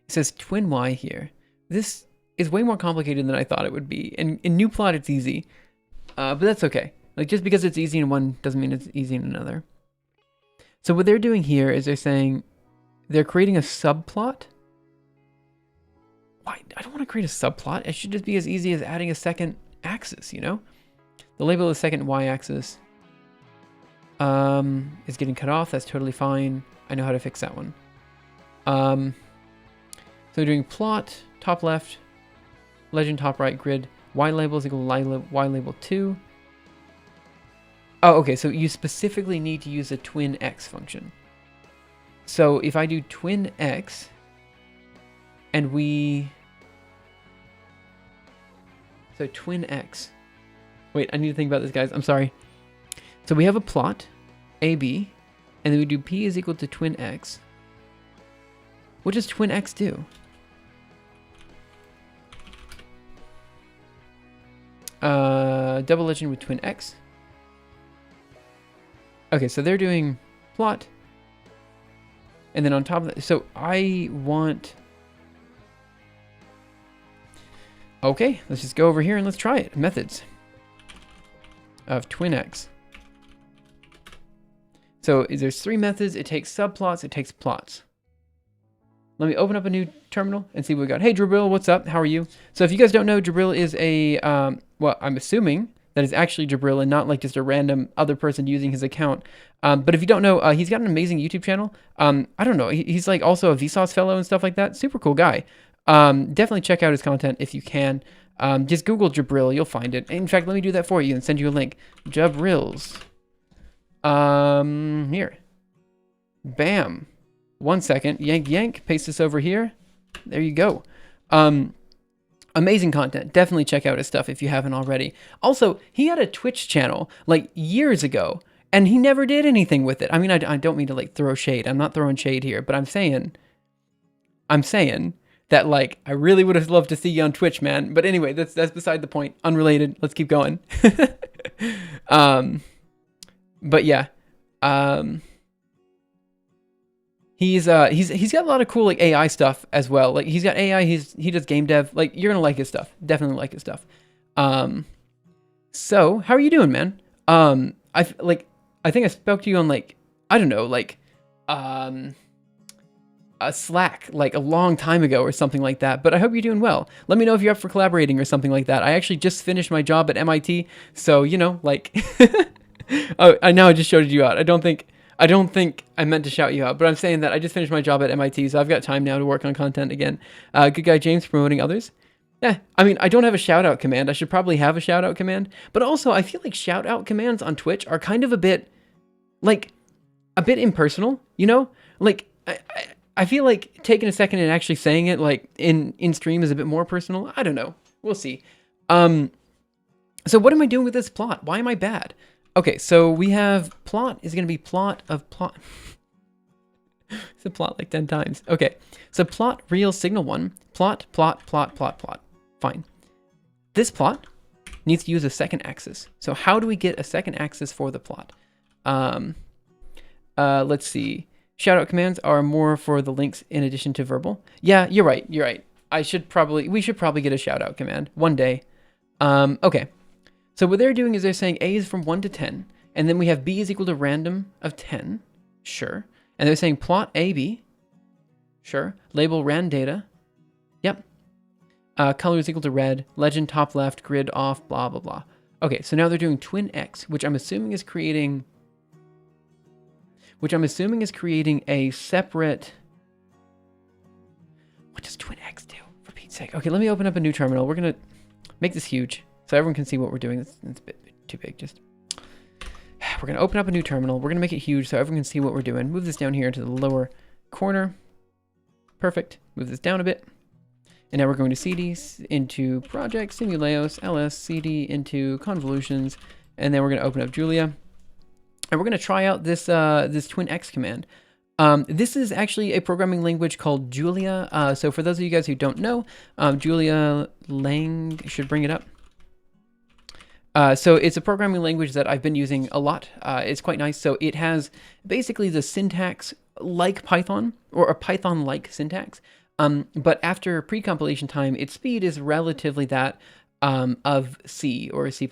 says twin Y here. This is way more complicated than I thought it would be. In new plot, it's easy. But that's okay. Like, just because it's easy in one doesn't mean it's easy in another. So what they're doing here is they're saying they're creating a subplot. Why? I don't want to create a subplot. It should just be as easy as adding a second axis, you know? The label of the second y-axis is getting cut off. That's totally fine. I know how to fix that one. So we're doing plot, top left, legend top right, grid, y label is equal to y label 2. Oh, okay, so you specifically need to use a twin x function. So if I do twin x, and so twin x. Wait, I need to think about this, guys. I'm sorry. So we have a plot, AB, and then we do P is equal to twin x. What does twin x do? Double legend with twin x. Okay, so they're doing plot. And then on top of that, so I want... Okay, let's just go over here and let's try it. Methods of twin x. So there's 3 methods. It takes subplots. It takes plots. Let me open up a new terminal and see what we got. Hey, Jabril, what's up? How are you? So if you guys don't know, Jabril is a, well, I'm assuming that is actually Jabril and not like just a random other person using his account. But if you don't know, he's got an amazing YouTube channel. I don't know. He's like also a Vsauce fellow and stuff like that. Super cool guy. Definitely check out his content if you can. Just Google Jabril, you'll find it. In fact, let me do that for you and send you a link. Jabril's. Here. Bam. 1 second. Yank. Paste this over here. There you go. Amazing content. Definitely check out his stuff if you haven't already. Also, he had a Twitch channel like years ago, and he never did anything with it. I mean, I don't mean to like throw shade. I'm not throwing shade here, but I'm saying that like I really would have loved to see you on Twitch, man. But anyway, that's beside the point. Unrelated. Let's keep going. But yeah. He's got a lot of cool like AI stuff as well. Like he's got AI, he does game dev. Like you're gonna like his stuff. Definitely like his stuff. So how are you doing, man? I think I spoke to you on like, I don't know, like a Slack like a long time ago or something like that. But I hope you're doing well. Let me know if you're up for collaborating or something like that. I actually just finished my job at MIT, so you know, like oh, I know I just shouted you out. I don't think I meant to shout you out, but I'm saying that I just finished my job at MIT, so I've got time now to work on content again. Good guy James promoting others. Yeah, I mean, I don't have a shout out command. I should probably have a shout out command. But also, I feel like shout out commands on Twitch are kind of a bit impersonal, you know? Like, I feel like taking a second and actually saying it like in stream is a bit more personal. I don't know. We'll see. So what am I doing with this plot? Why am I bad? Okay, so we have plot is going to be plot of plot. It's a plot like 10 times. Okay, so plot real signal 1. Plot. Fine. This plot needs to use a second axis. So how do we get a second axis for the plot? Let's see. Shoutout commands are more for the links in addition to verbal. Yeah, you're right. We should probably get a shoutout command one day. Okay. So what they're doing is they're saying A is from 1 to 10, and then we have B is equal to random of 10. Sure. And they're saying plot AB. Sure. Label ran data. Yep. Color is equal to red. Legend top left. Grid off. Blah, blah, blah. Okay, so now they're doing twin X, which I'm assuming is creating a separate... What does twin X do, for Pete's sake? Okay, let me open up a new terminal. We're going to make this huge so everyone can see what we're doing. It's a bit too big, just... We're going to open up a new terminal. We're going to make it huge so everyone can see what we're doing. Move this down here to the lower corner. Perfect. Move this down a bit. And now we're going to CD into project, simuleos, ls, CD into convolutions. And then we're going to open up Julia. And we're going to try out this this twin X command. This is actually a programming language called Julia. So for those of you guys who don't know, Julia Lang should bring it up. So it's a programming language that I've been using a lot. It's quite nice. So it has basically the syntax like Python, or a Python-like syntax. But after pre-compilation time, its speed is relatively that of C or C++.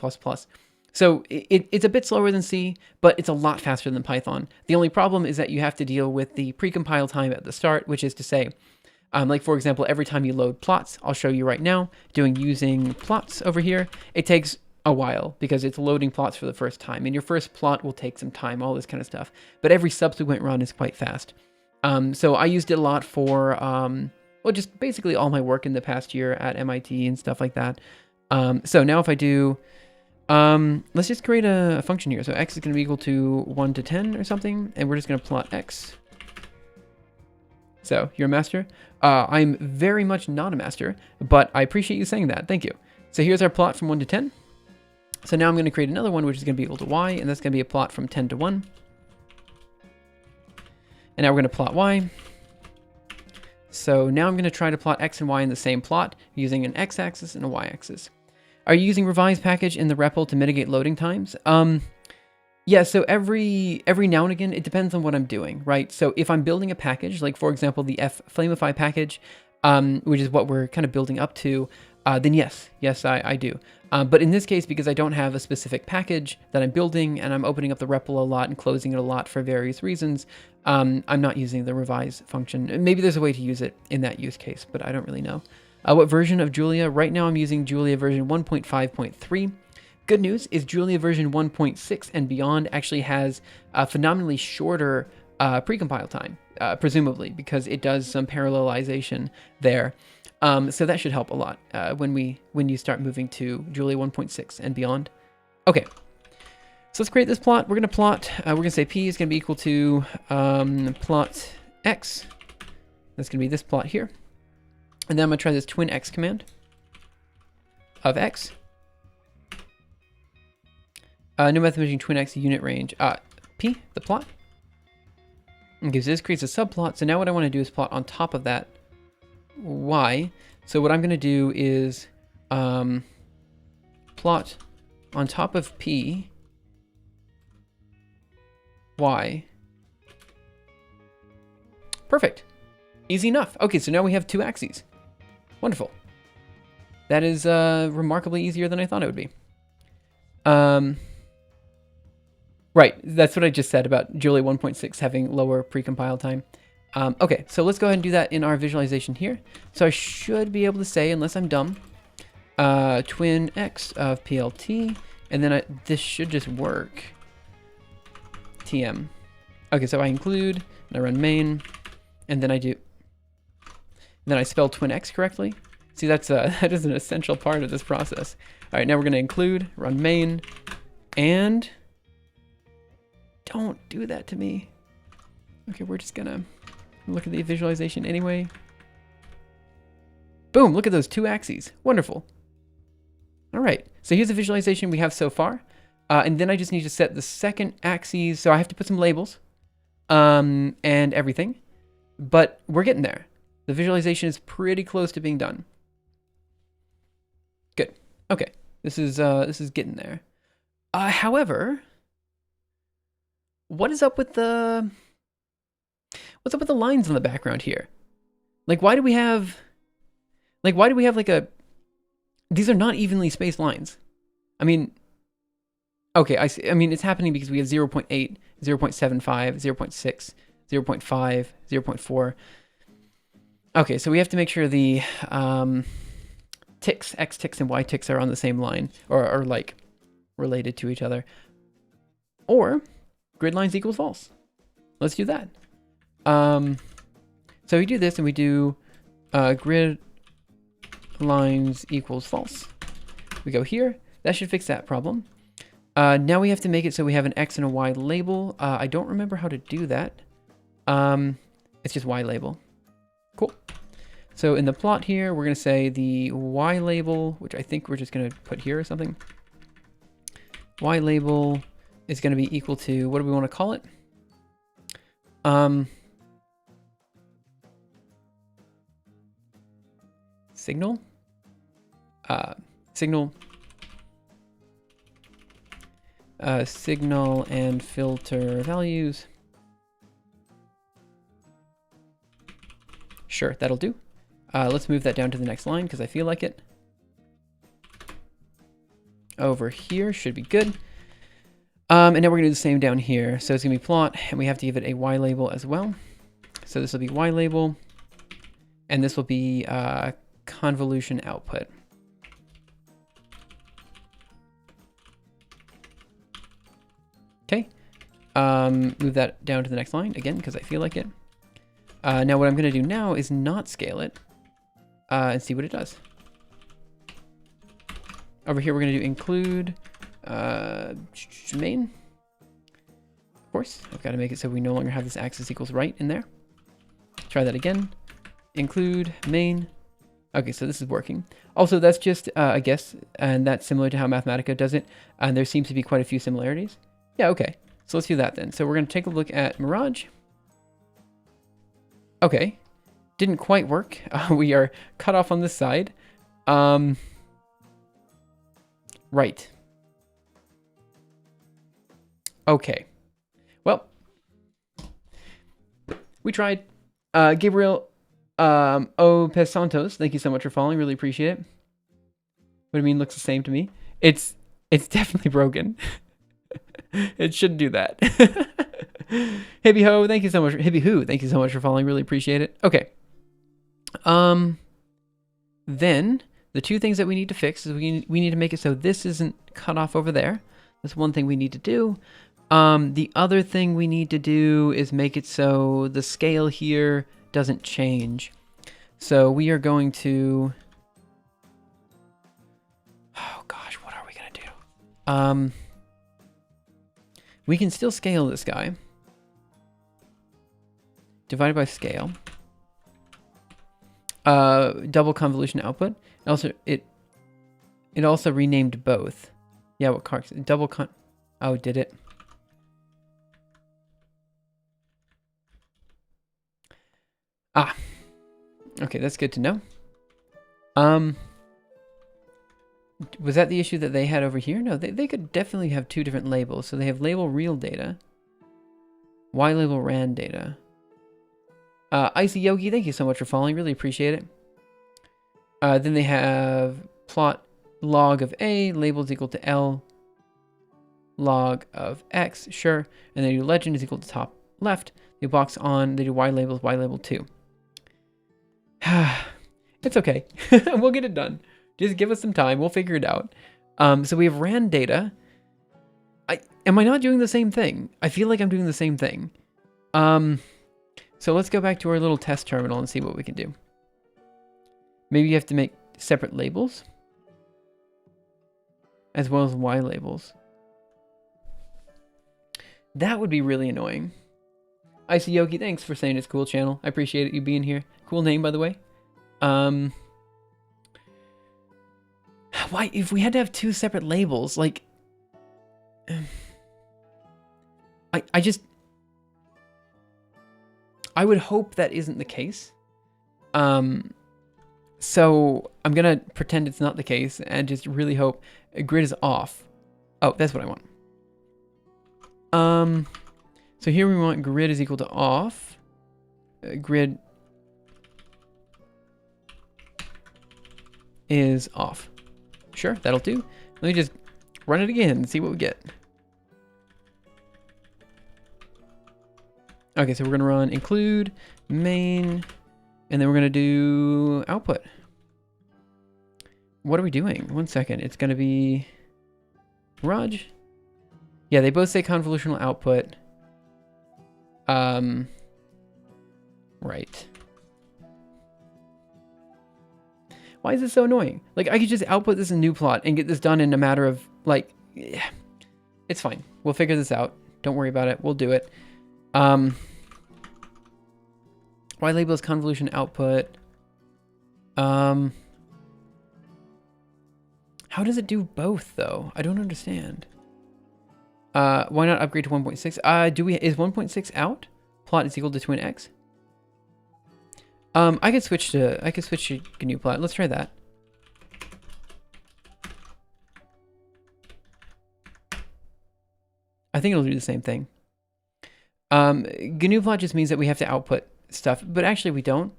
So it's a bit slower than C, but it's a lot faster than Python. The only problem is that you have to deal with the pre-compile time at the start, which is to say, like for example, every time you load plots, I'll show you right now, using plots over here, it takes a while because it's loading plots for the first time. And your first plot will take some time, all this kind of stuff. But every subsequent run is quite fast. So I used it a lot for, well, just basically all my work in the past year at MIT and stuff like that. So now if I do... let's just create a function here. So x is going to be equal to 1 to 10 or something, and we're just going to plot x. So you're a master. I'm very much not a master, but I appreciate you saying that. Thank you. So here's our plot from 1 to 10. So now I'm going to create another one, which is going to be equal to y, and that's going to be a plot from 10 to 1. And now we're going to plot y. So now I'm going to try to plot x and y in the same plot using an x-axis and a y-axis. Are you using revise package in the REPL to mitigate loading times? Yeah, so every now and again, it depends on what I'm doing, right? So if I'm building a package, like for example, the flamify package, which is what we're kind of building up to, then yes, I do. But in this case, because I don't have a specific package that I'm building and I'm opening up the REPL a lot and closing it a lot for various reasons, I'm not using the revise function. Maybe there's a way to use it in that use case, but I don't really know. What version of Julia? Right now I'm using Julia version 1.5.3. Good news is Julia version 1.6 and beyond actually has a phenomenally shorter precompile time, presumably, because it does some parallelization there. So that should help a lot when you start moving to Julia 1.6 and beyond. Okay, so let's create this plot. We're going to plot, we're going to say P is going to be equal to plot X. That's going to be this plot here. And then I'm going to try this twin X command of X. New method measuring twin X unit range. P, the plot. Okay, so this creates a subplot. So now what I want to do is plot on top of that Y. So what I'm going to do is plot on top of P, Y. Perfect. Easy enough. Okay, so now we have two axes. Wonderful. That is remarkably easier than I thought it would be. Right, that's what I just said about Julia 1.6 having lower precompile time. Okay, so let's go ahead and do that in our visualization here. So I should be able to say, unless I'm dumb, twin X of PLT, and then this should just work. TM. Okay, so I include, and I run main, and then I do... Then I spell twin X correctly. See, that's that is an essential part of this process. All right, now we're going to include, run main, and don't do that to me. Okay, we're just going to look at the visualization anyway. Boom, look at those 2 axes. Wonderful. All right, so here's the visualization we have so far. And then I just need to set the second axis. So I have to put some labels and everything. But we're getting there. The visualization is pretty close to being done. Good. Okay, this is getting there. However, what is up with the lines in the background here? Like, why do we have like a... These are not evenly spaced lines. I mean, okay, I see. I mean, it's happening because we have 0.8, 0.75, 0.6, 0.5, 0.4. Okay, so we have to make sure the ticks, x ticks and y ticks are on the same line, or are like related to each other. Or grid lines equals false. Let's do that. So we do this and we do grid lines equals false. We go here. That should fix that problem. Now we have to make it so we have an X and a Y label. I don't remember how to do that. It's just Y label. Cool. So in the plot here, we're going to say the Y label, which I think we're just going to put here or something. Y label is going to be equal to, what do we want to call it? Signal. Signal and filter values. Sure, that'll do. Let's move that down to the next line because I feel like it. Over here should be good. And now we're gonna do the same down here. So it's gonna be plot, and we have to give it a Y label as well. So this will be Y label, and this will be convolution output. Okay, move that down to the next line again because I feel like it. Now what I'm going to do now is not scale it and see what it does. Over here we're going to do include main. Of course, I've got to make it so we no longer have this axis equals right in there. Try that again. Include main. Okay, so this is working. Also, that's just a guess, and that's similar to how Mathematica does it. And there seems to be quite a few similarities. Yeah, okay. So let's do that then. So we're going to take a look at Mirage. Okay. Didn't quite work. We are cut off on this side. Right. Okay. Well, we tried. Gabriel O. Pesantos, thank you so much for following. Really appreciate it. What do you mean looks the same to me? It's definitely broken. It shouldn't do that. Hippie Ho, thank you so much. Hippie Who, thank you so much for following. Really appreciate it. Okay. Then the two things that we need to fix is we need to make it so this isn't cut off over there. That's one thing we need to do. The other thing we need to do is make it so the scale here doesn't change. So we are going to... Oh gosh, what are we gonna do? We can still scale this guy. Divided by scale. Double convolution output. Also, it also renamed both. Yeah, what cards? Double con... Oh, did it? Ah. Okay, that's good to know. Was that the issue that they had over here? No, they could definitely have two different labels. So they have label real data. Y label ran data. Icy Yogi, thank you so much for following. Really appreciate it. Then they have plot log of A, labels equal to L, log of X, sure. And they do legend is equal to top left. They box on, they do Y labels, Y label 2. It's okay. We'll get it done. Just give us some time. We'll figure it out. So we have ran data. Am I not doing the same thing? I feel like I'm doing the same thing. So let's go back to our little test terminal and see what we can do. Maybe you have to make separate labels as well as Y labels. That would be really annoying. Icy Yogi, thanks for saying it's cool channel. I appreciate it, you being here. Cool name, by the way. Why, if we had to have two separate labels, like, I would hope that isn't the case. So I'm gonna pretend it's not the case and just really hope grid is off. Oh, that's what I want. So here we want grid is equal to off. Grid is off. Sure, that'll do. Let me just run it again and see what we get. Okay, so we're gonna run include main, and then we're gonna do output. What are we doing? 1 second. It's gonna be Raj. Yeah, they both say convolutional output. Right. Why is this so annoying? Like, I could just output this in new plot and get this done in a matter of, like, yeah. It's fine. We'll figure this out. Don't worry about it. We'll do it. Why label as convolution output? How does it do both, though? I don't understand. Why not upgrade to 1.6? Is 1.6 out? Plot is equal to twin x. I could switch to GNU plot. Let's try that. I think it'll do the same thing. GNU plot just means that we have to output stuff, but actually we don't.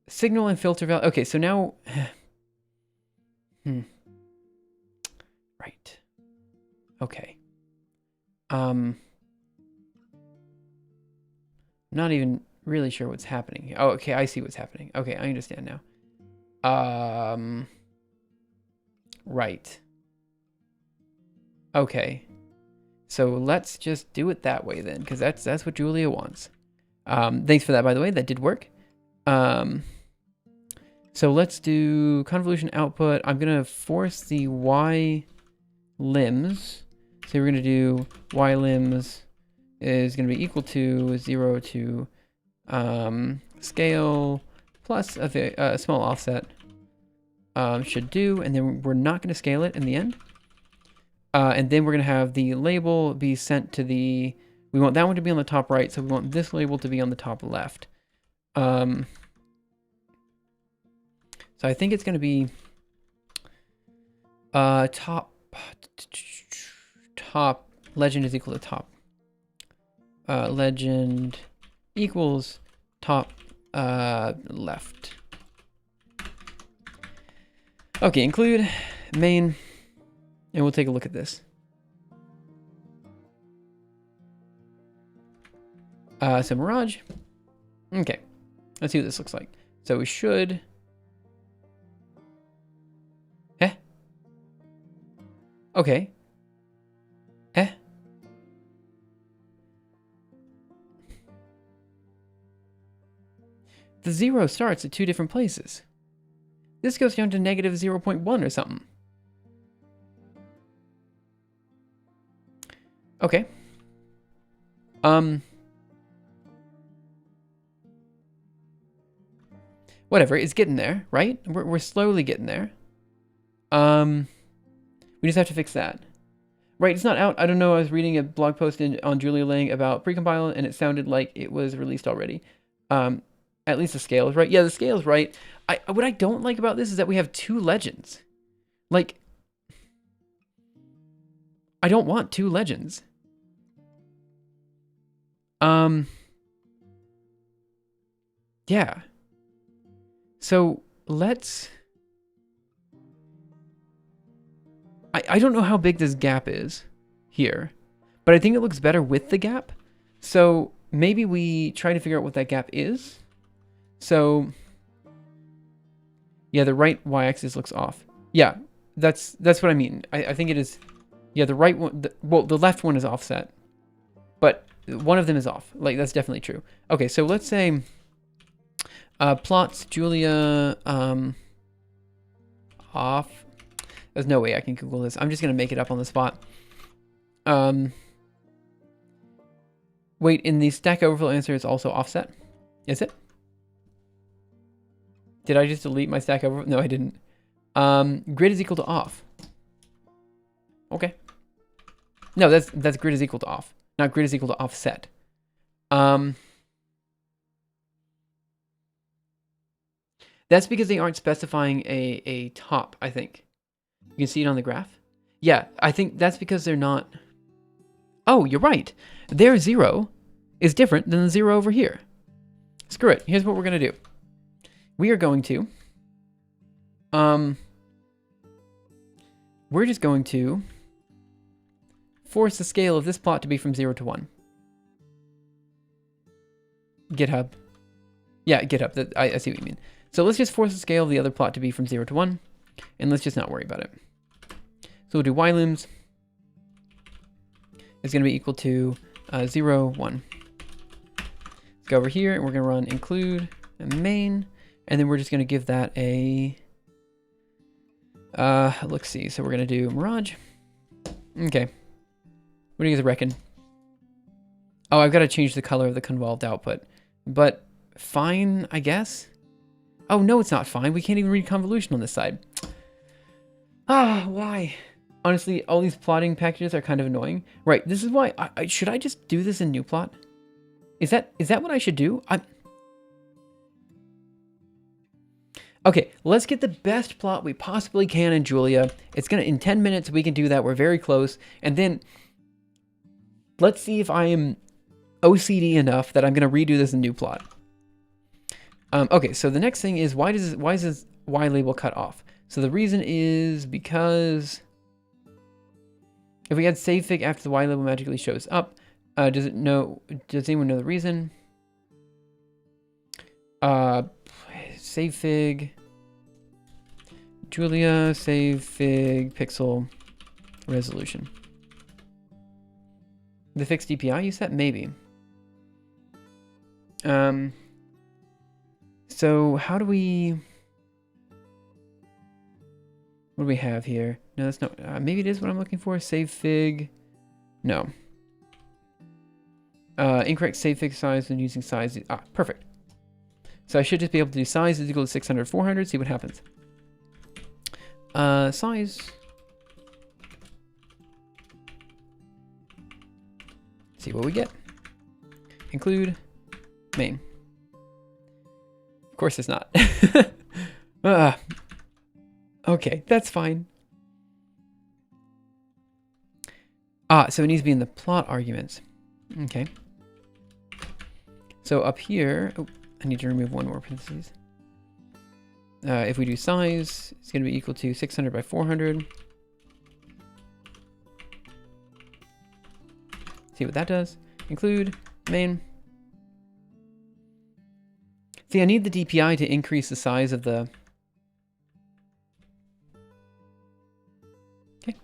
Signal and filter value. Okay, so now right. Okay. Not even really sure what's happening. Oh, okay, I see what's happening. Okay, I understand now. Right. Okay. So let's just do it that way then, because that's what Julia wants. Thanks for that, by the way. That did work. So let's do convolution output. I'm gonna force the Y limbs. So we're gonna do Y limbs is gonna be equal to 0 to scale plus a small offset. Should do, and then we're not gonna scale it in the end. And then we're gonna have the label be sent to the. We want that one to be on the top right, so we want this label to be on the top left. So I think it's gonna be top legend is equal to top. Legend equals top left. Okay, include main, and we'll take a look at this. So Mirage. Okay, let's see what this looks like. So we should. Okay. The 0 starts at 2 different places. This goes down to negative 0.1 or something. Okay. Whatever, it's getting there, right? We're slowly getting there. We just have to fix that. Right, it's not out. I don't know, I was reading a blog post on Julia Lang about precompile, and it sounded like it was released already. At least the scale is right. Yeah, the scale is right. What I don't like about this is that we have 2 legends. Like, I don't want 2 legends. Yeah. So let's. I don't know how big this gap is here, but I think it looks better with the gap. So maybe we try to figure out what that gap is. So yeah, the right y-axis looks off. Yeah, that's what I mean. I think it is. Yeah, the right one. The left one is offset, but one of them is off. Like, that's definitely true. Okay, so let's say plots Julia. off. There's no way I can Google this. I'm just going to make it up on the spot. Wait, in the Stack Overflow answer, it's also offset? Is it? Did I just delete my Stack Overflow? No, I didn't. Grid is equal to off. Okay. No, that's grid is equal to off. Not grid is equal to offset. That's because they aren't specifying a top, I think. You can see it on the graph. Yeah, I think that's because they're not... Oh, you're right. Their 0 is different than the 0 over here. Screw it. Here's what we're going to do. We are going to... we're just going to force the scale of this plot to be from 0 to 1. GitHub. Yeah, GitHub. I see what you mean. So let's just force the scale of the other plot to be from 0 to 1. And let's just not worry about it. So we'll do ylimbs is going to be equal to 0, 1. Let's go over here and we're going to run include and main. And then we're just going to give that a... let's see. So we're going to do Mirage. Okay. What do you guys reckon? Oh, I've got to change the color of the convolved output. But fine, I guess? Oh, no, it's not fine. We can't even read convolution on this side. Ah, why? Honestly, all these plotting packages are kind of annoying. Right, this is why... should I just do this in new plot? Is that what I should do? Okay, let's get the best plot we possibly can in Julia. It's gonna... In 10 minutes, we can do that. We're very close. And then... Let's see if I am OCD enough that I'm gonna redo this in new plot. Okay, so the next thing is why is this Y label cut off? So the reason is because if we add savefig after the Y label magically shows up, does anyone know the reason? Savefig, Julia, savefig, pixel, resolution. The fixed DPI you set? Maybe. So how do we... What do we have here? No, that's not... maybe it is what I'm looking for. Savefig. No. Incorrect savefig size when using size. Ah, perfect. So I should just be able to do size is equal to 600, 400. See what happens. Size. See what we get. Include main. Of course it's not. Okay, that's fine. So it needs to be in the plot arguments. Okay. So up here, oh, I need to remove one more parentheses. If we do size, it's going to be equal to 600 by 400. See what that does. Include main. See, I need the DPI to increase the size of the... Okay.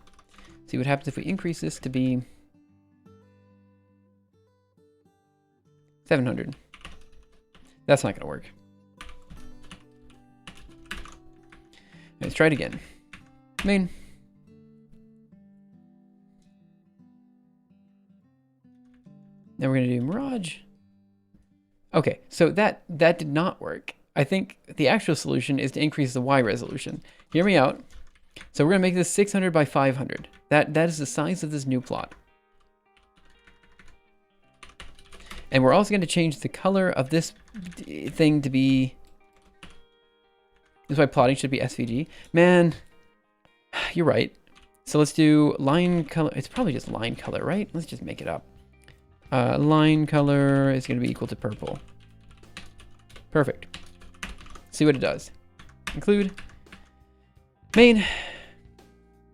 See what happens if we increase this to be 700. That's not going to work. Let's try it again. Main. Now we're going to do Mirage. Okay, so that did not work. I think the actual solution is to increase the Y resolution. Hear me out. So we're going to make this 600 by 500. That is the size of this new plot. And we're also going to change the color of this thing to be... This is why plotting should be SVG. Man, you're right. So let's do line color. It's probably just line color, right? Let's just make it up. Line color is going to be equal to purple. Perfect. See what it does. Include main.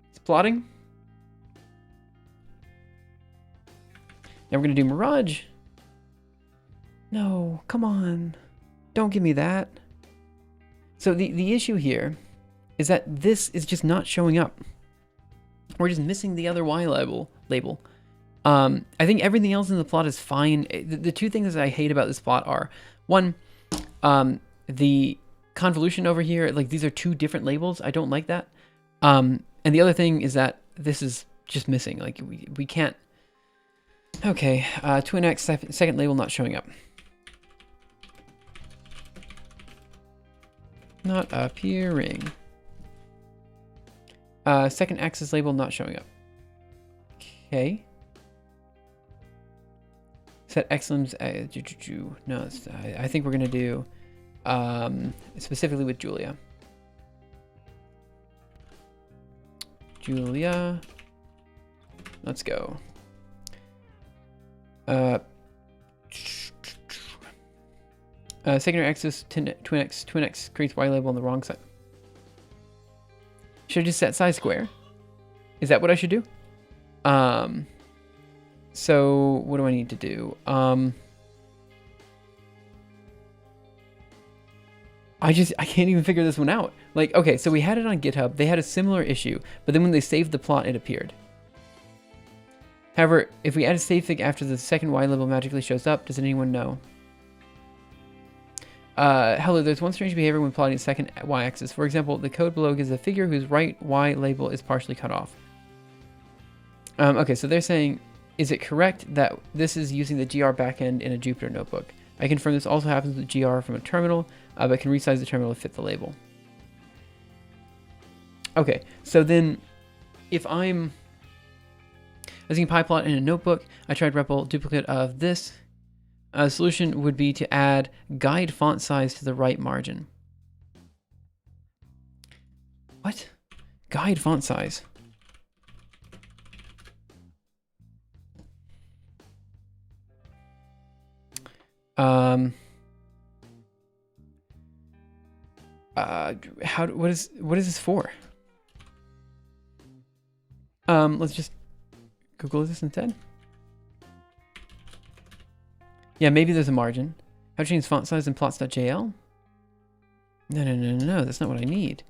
It's plotting. Now we're going to do Mirage. No, come on. Don't give me that. So the issue here is that this is just not showing up. We're just missing the other Y label. I think everything else in the plot is fine. The two things I hate about this plot are, one, the convolution over here, like these are two different labels. I don't like that. And the other thing is that this is just missing. Like we can't. Okay, twin X second label not showing up. Not appearing. Second axis label not showing up. Okay. Set xlims. No, I think we're gonna do specifically with Julia. Julia. Let's go. Secondary axis twin X creates Y label on the wrong side. Should I just set size square? Is that what I should do? So what do I need to do? I can't even figure this one out. Like, okay, so we had it on GitHub. They had a similar issue, but then when they saved the plot, it appeared. However, if we add a save fig after the second Y label magically shows up, does anyone know? Hello, there's one strange behavior when plotting the second y-axis. For example, the code below gives a figure whose right y label is partially cut off. Okay, so they're saying, is it correct that this is using the GR backend in a Jupyter notebook? I confirm this also happens with GR from a terminal, but can resize the terminal to fit the label. Okay, so then if I'm using PyPlot in a notebook, I tried REPL duplicate of this. A solution would be to add guide font size to the right margin. What? Guide font size? What is this for? Let's just Google this instead. Yeah, maybe there's a margin. How to change font size in plots.jl? No, that's not what I need.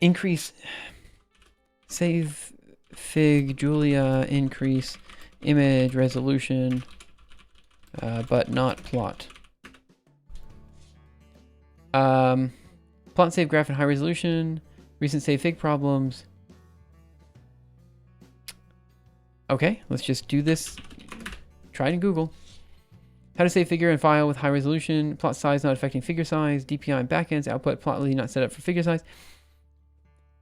Increase save fig Julia increase image resolution, but not plot. Plot save graph in high resolution. Recent save fig problems. Okay, let's just do this. Try it in Google. How to save figure and file with high resolution. Plot size not affecting figure size. DPI and backends. Output plotly not set up for figure size.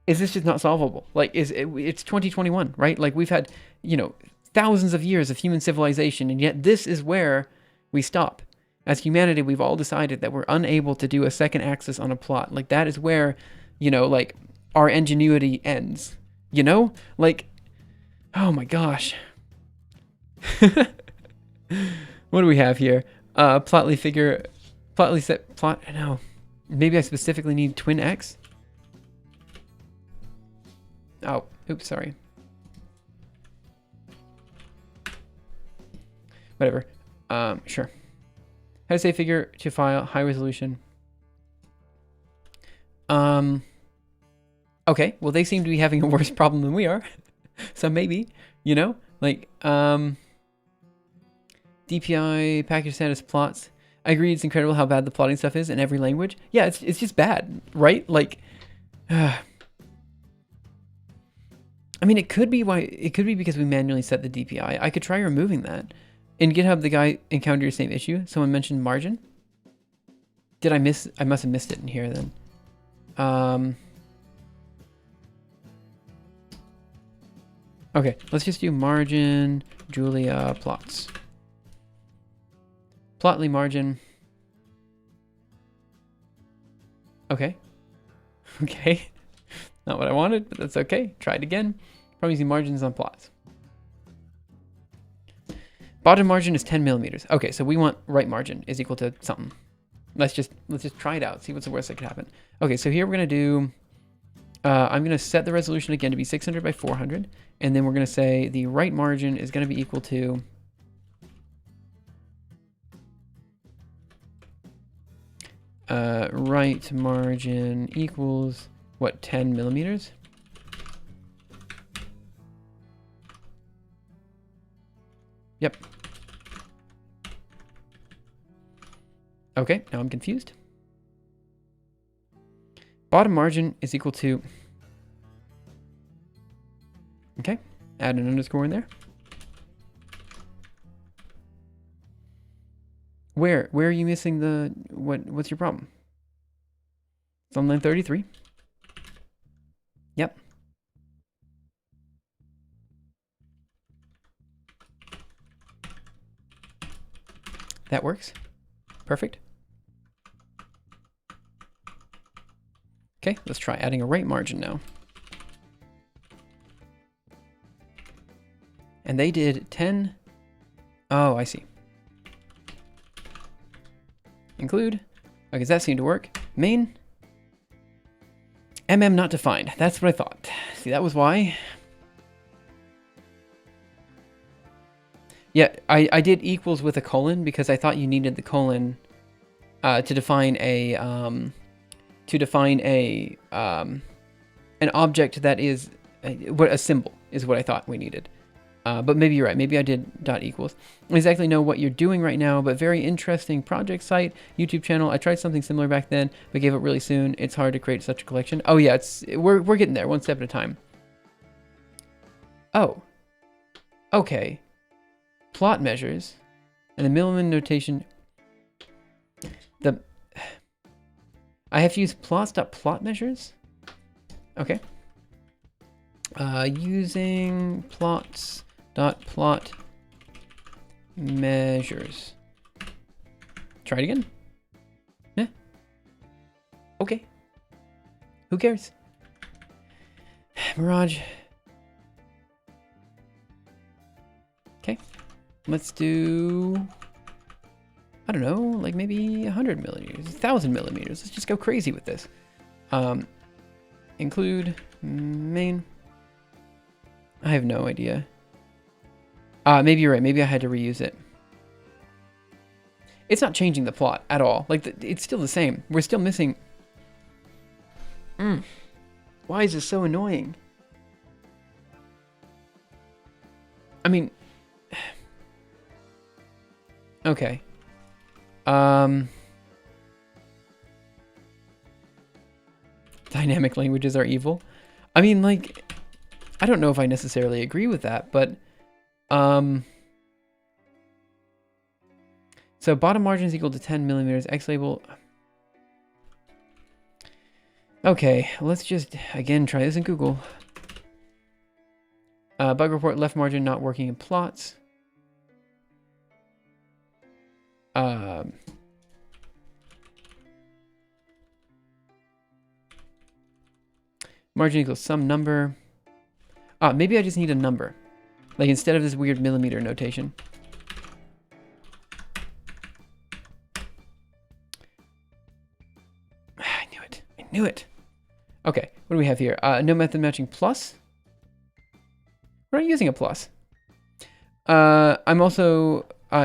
Is this just not solvable? Like, it's 2021, right? Like, we've had, thousands of years of human civilization, and yet this is where we stop. As humanity, we've all decided that we're unable to do a second axis on a plot. Like, that is where, like, our ingenuity ends. Like, oh my gosh. What do we have here? Plotly set plot. No. Maybe I specifically need twin X. Oh, oops, sorry. Whatever. Sure. How to save figure to file high resolution. Okay, well, they seem to be having a worse problem than we are. So maybe, like, DPI, package status plots. I agree, it's incredible how bad the plotting stuff is in every language. Yeah, it's just bad, right? Like, I mean, it could be because we manually set the DPI. I could try removing that. In GitHub, the guy encountered your same issue. Someone mentioned margin. Did I miss? I must have missed it in here then. Okay, let's just do margin, Julia, plots. Plotly margin. Okay. Okay. Not what I wanted, but that's okay. Try it again. Probably using margins on plots. Bottom margin is 10 millimeters. Okay, so we want right margin is equal to something. Let's just try it out. See what's the worst that could happen. Okay, so here we're gonna do. I'm gonna set the resolution again to be 600 by 400, and then we're gonna say the right margin is gonna be equal to. Right margin equals what? 10 millimeters. Okay, now I'm confused. Bottom margin is equal to... Okay, add an underscore in there. Where are you missing the... What's your problem? It's on line 33. Yep. That works. Perfect. Okay, let's try adding a right margin now. And they did 10. Oh, I see. Include. Okay, does that seem to work? Main. MM not defined. That's what I thought. See, that was why. Yeah, I did equals with a colon because I thought you needed the colon to define a an object that is a symbol is what I thought we needed. But maybe you're right. Maybe I did dot equals. I don't exactly know what you're doing right now, but very interesting project site, YouTube channel. I tried something similar back then, but gave up really soon. It's hard to create such a collection. Oh yeah, we're getting there one step at a time. Oh, okay. Plot measures and the millimeter notation. I have to use plots.plot measures. Okay. Using plots.plot measures. Try it again. Yeah. Okay. Who cares? Mirage. Okay. Let's do, I don't know, like maybe 100 millimeters, 1,000 millimeters. Let's just go crazy with this. Include main. I have no idea. Maybe you're right. Maybe I had to reuse it. It's not changing the plot at all. Like, it's still the same. We're still missing. Why is this so annoying? I mean... Okay. Dynamic languages are evil. I mean, like, I don't know if I necessarily agree with that, but, so bottom margin is equal to 10 millimeters, X label. Okay, let's just, again, try this in Google. Bug report, left margin not working in plots. Margin equals some number. Maybe I just need a number. Like instead of this weird millimeter notation. I knew it. I knew it. Okay, what do we have here? No method matching plus. We're not using a plus. I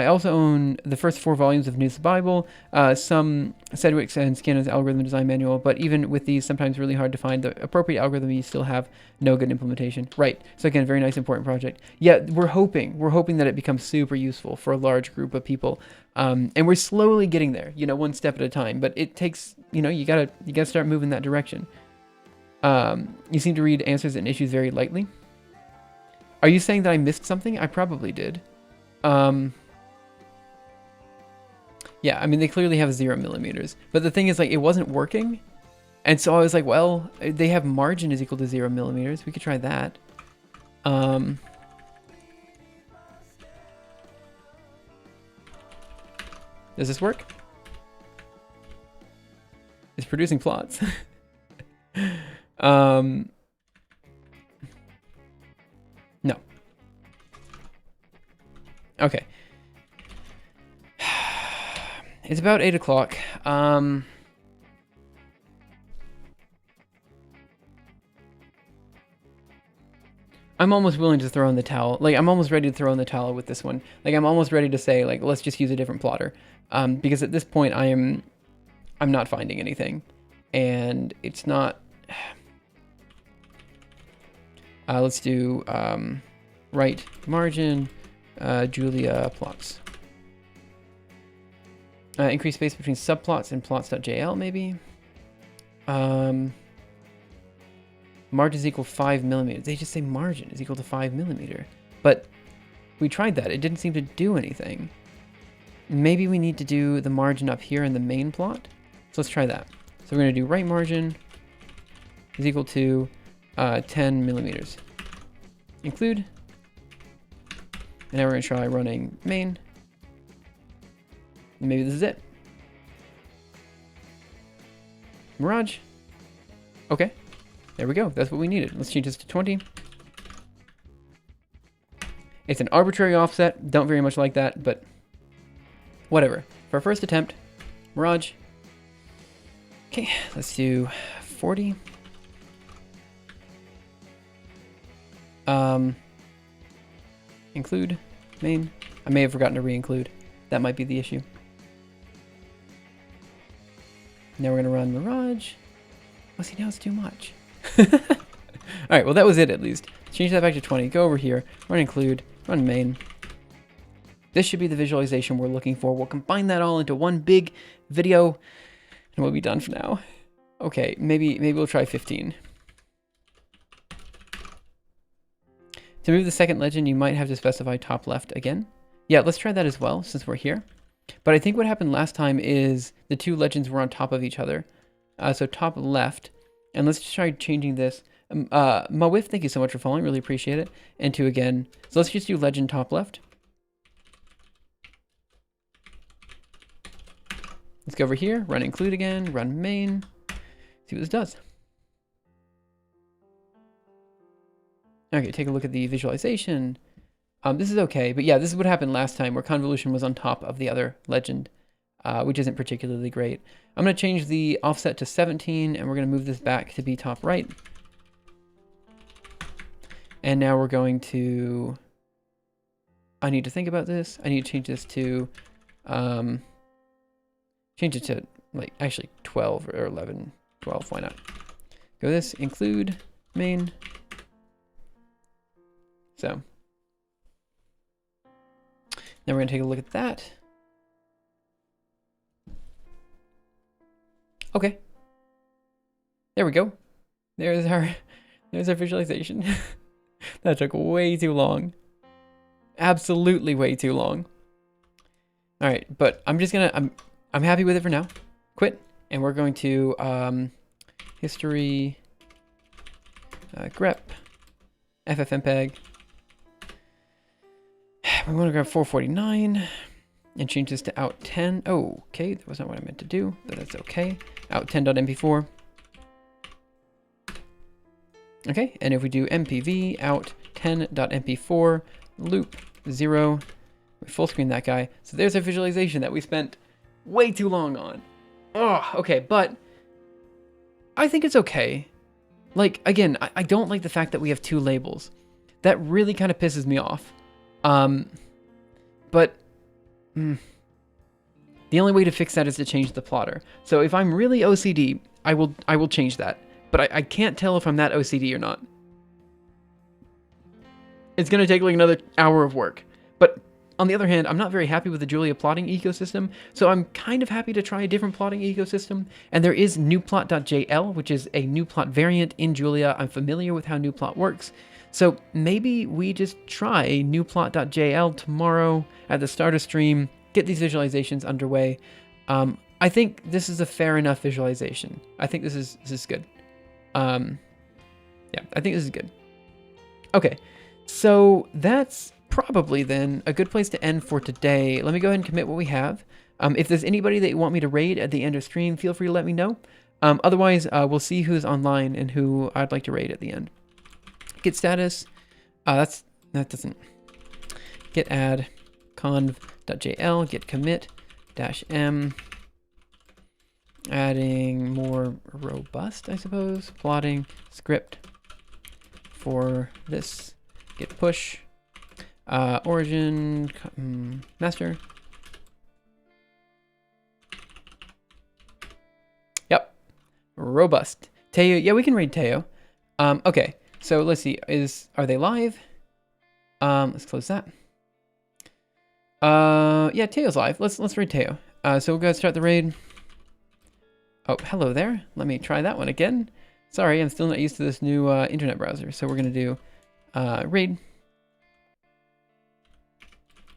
also own the first 4 volumes of News Bible, some Sedgwick's and Scannon's algorithm design manual, but even with these, sometimes really hard to find the appropriate algorithm. You still have no good implementation. Right. So again, very nice, important project. Yeah, we're hoping that it becomes super useful for a large group of people, and we're slowly getting there. You know, one step at a time. But it takes, you know, you gotta start moving that direction. You seem to read answers and issues very lightly. Are you saying that I missed something? I probably did. Yeah, I mean, they clearly have 0 millimeters. But the thing is, like, it wasn't working. And so I was like, well, they have margin is equal to 0 millimeters. We could try that. Does this work? It's producing plots. No. Okay. It's about 8 o'clock. I'm almost willing to throw in the towel. Like, I'm almost ready to throw in the towel with this one. Like, I'm almost ready to say, like, let's just use a different plotter. Because at this point, I'm not finding anything. And it's not... let's do right margin, Julia plots. Increase space between subplots and plots.jl, maybe. Margins equal 5 millimeters. They just say margin is equal to 5 millimeter. But we tried that. It didn't seem to do anything. Maybe we need to do the margin up here in the main plot. So let's try that. So we're going to do right margin is equal to 10 millimeters. Include. And now we're going to try running main. Maybe this is it. Mirage. Okay. There we go. That's what we needed. Let's change this to 20. It's an arbitrary offset. Don't very much like that, but whatever. For our first attempt, Mirage. Okay, let's do 40. Include main. I may have forgotten to re-include. That might be the issue. Now we're going to run Mirage. Oh, see, now it's too much. All right, well, that was it at least. Change that back to 20. Go over here, run include, run main. This should be the visualization we're looking for. We'll combine that all into one big video, and we'll be done for now. Okay, maybe we'll try 15. To move the second legend, you might have to specify top left again. Yeah, let's try that as well, since we're here. But I think what happened last time is the two legends were on top of each other. So top left. And let's just try changing this. Mawif, thank you so much for following. Really appreciate it. And 2 again. So let's just do legend top left. Let's go over here. Run include again. Run main. See what this does. Okay, take a look at the visualization. This is okay. But yeah, this is what happened last time where convolution was on top of the other legend. Which isn't particularly great. I'm going to change the offset to 17, and we're going to move this back to be top right. And now we're going to... I need to think about this. I need to change this to... change it to, like, actually 12 or 11. 12, why not? Go this, include, main. So. Now we're going to take a look at that. Okay. There we go. There's our visualization. That took way too long. Absolutely way too long. All right, but I'm happy with it for now. Quit, and we're going to history grep ffmpeg. We're going to grab 449 and change this to out 10. Oh, okay, that was not what I meant to do, but that's okay. Out 10.mp4. Okay, and if we do mpv out 10.mp4 loop 0, we full screen that guy. So there's a visualization that we spent way too long on. Oh, okay, but I think it's okay. Like, again, I don't like the fact that we have 2 labels. That really kind of pisses me off. But the only way to fix that is to change the plotter. So if I'm really OCD, I will change that. But I can't tell if I'm that OCD or not. It's going to take like another hour of work. But on the other hand, I'm not very happy with the Julia plotting ecosystem, so I'm kind of happy to try a different plotting ecosystem. And there is newplot.jl, which is a newplot variant in Julia. I'm familiar with how newplot works. So maybe we just try newplot.jl tomorrow at the start of stream, get these visualizations underway. I think this is a fair enough visualization. I think this is good. Yeah, I think this is good. Okay, so that's probably then a good place to end for today. Let me go ahead and commit what we have. If there's anybody that you want me to raid at the end of stream, feel free to let me know. Otherwise, we'll see who's online and who I'd like to raid at the end. Git status, that doesn't, git add conv.jl, git commit -m, adding more robust, I suppose, plotting script for this, git push, origin, master. Yep, robust. Teo, yeah, we can raid Teo. Okay. So let's see, are they live? Let's close that. Yeah, Teo's live. Let's read Teo. So we'll go start the raid. Oh, hello there. Let me try that one again. Sorry, I'm still not used to this new internet browser. So we're going to do raid.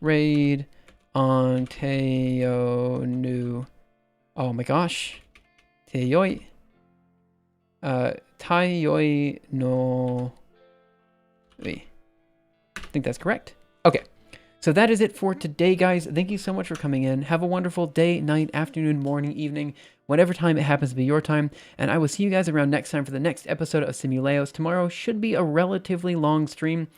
Raid on Teo new. Oh my gosh. Teoi. Taioi no. Wait. I think that's correct. Okay. So that is it for today, guys. Thank you so much for coming in. Have a wonderful day, night, afternoon, morning, evening, whatever time it happens to be your time. And I will see you guys around next time for the next episode of Simuleos. Tomorrow should be a relatively long stream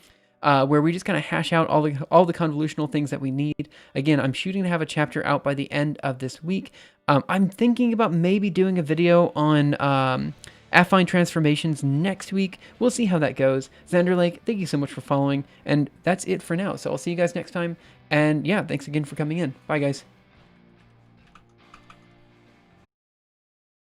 where we just kind of hash out all the convolutional things that we need. Again, I'm shooting to have a chapter out by the end of this week. I'm thinking about maybe doing a video on affine transformations next week. We'll see how that goes. Xander Lake, thank you so much for following. And that's it for now. So I'll see you guys next time. And yeah, thanks again for coming in. Bye, guys.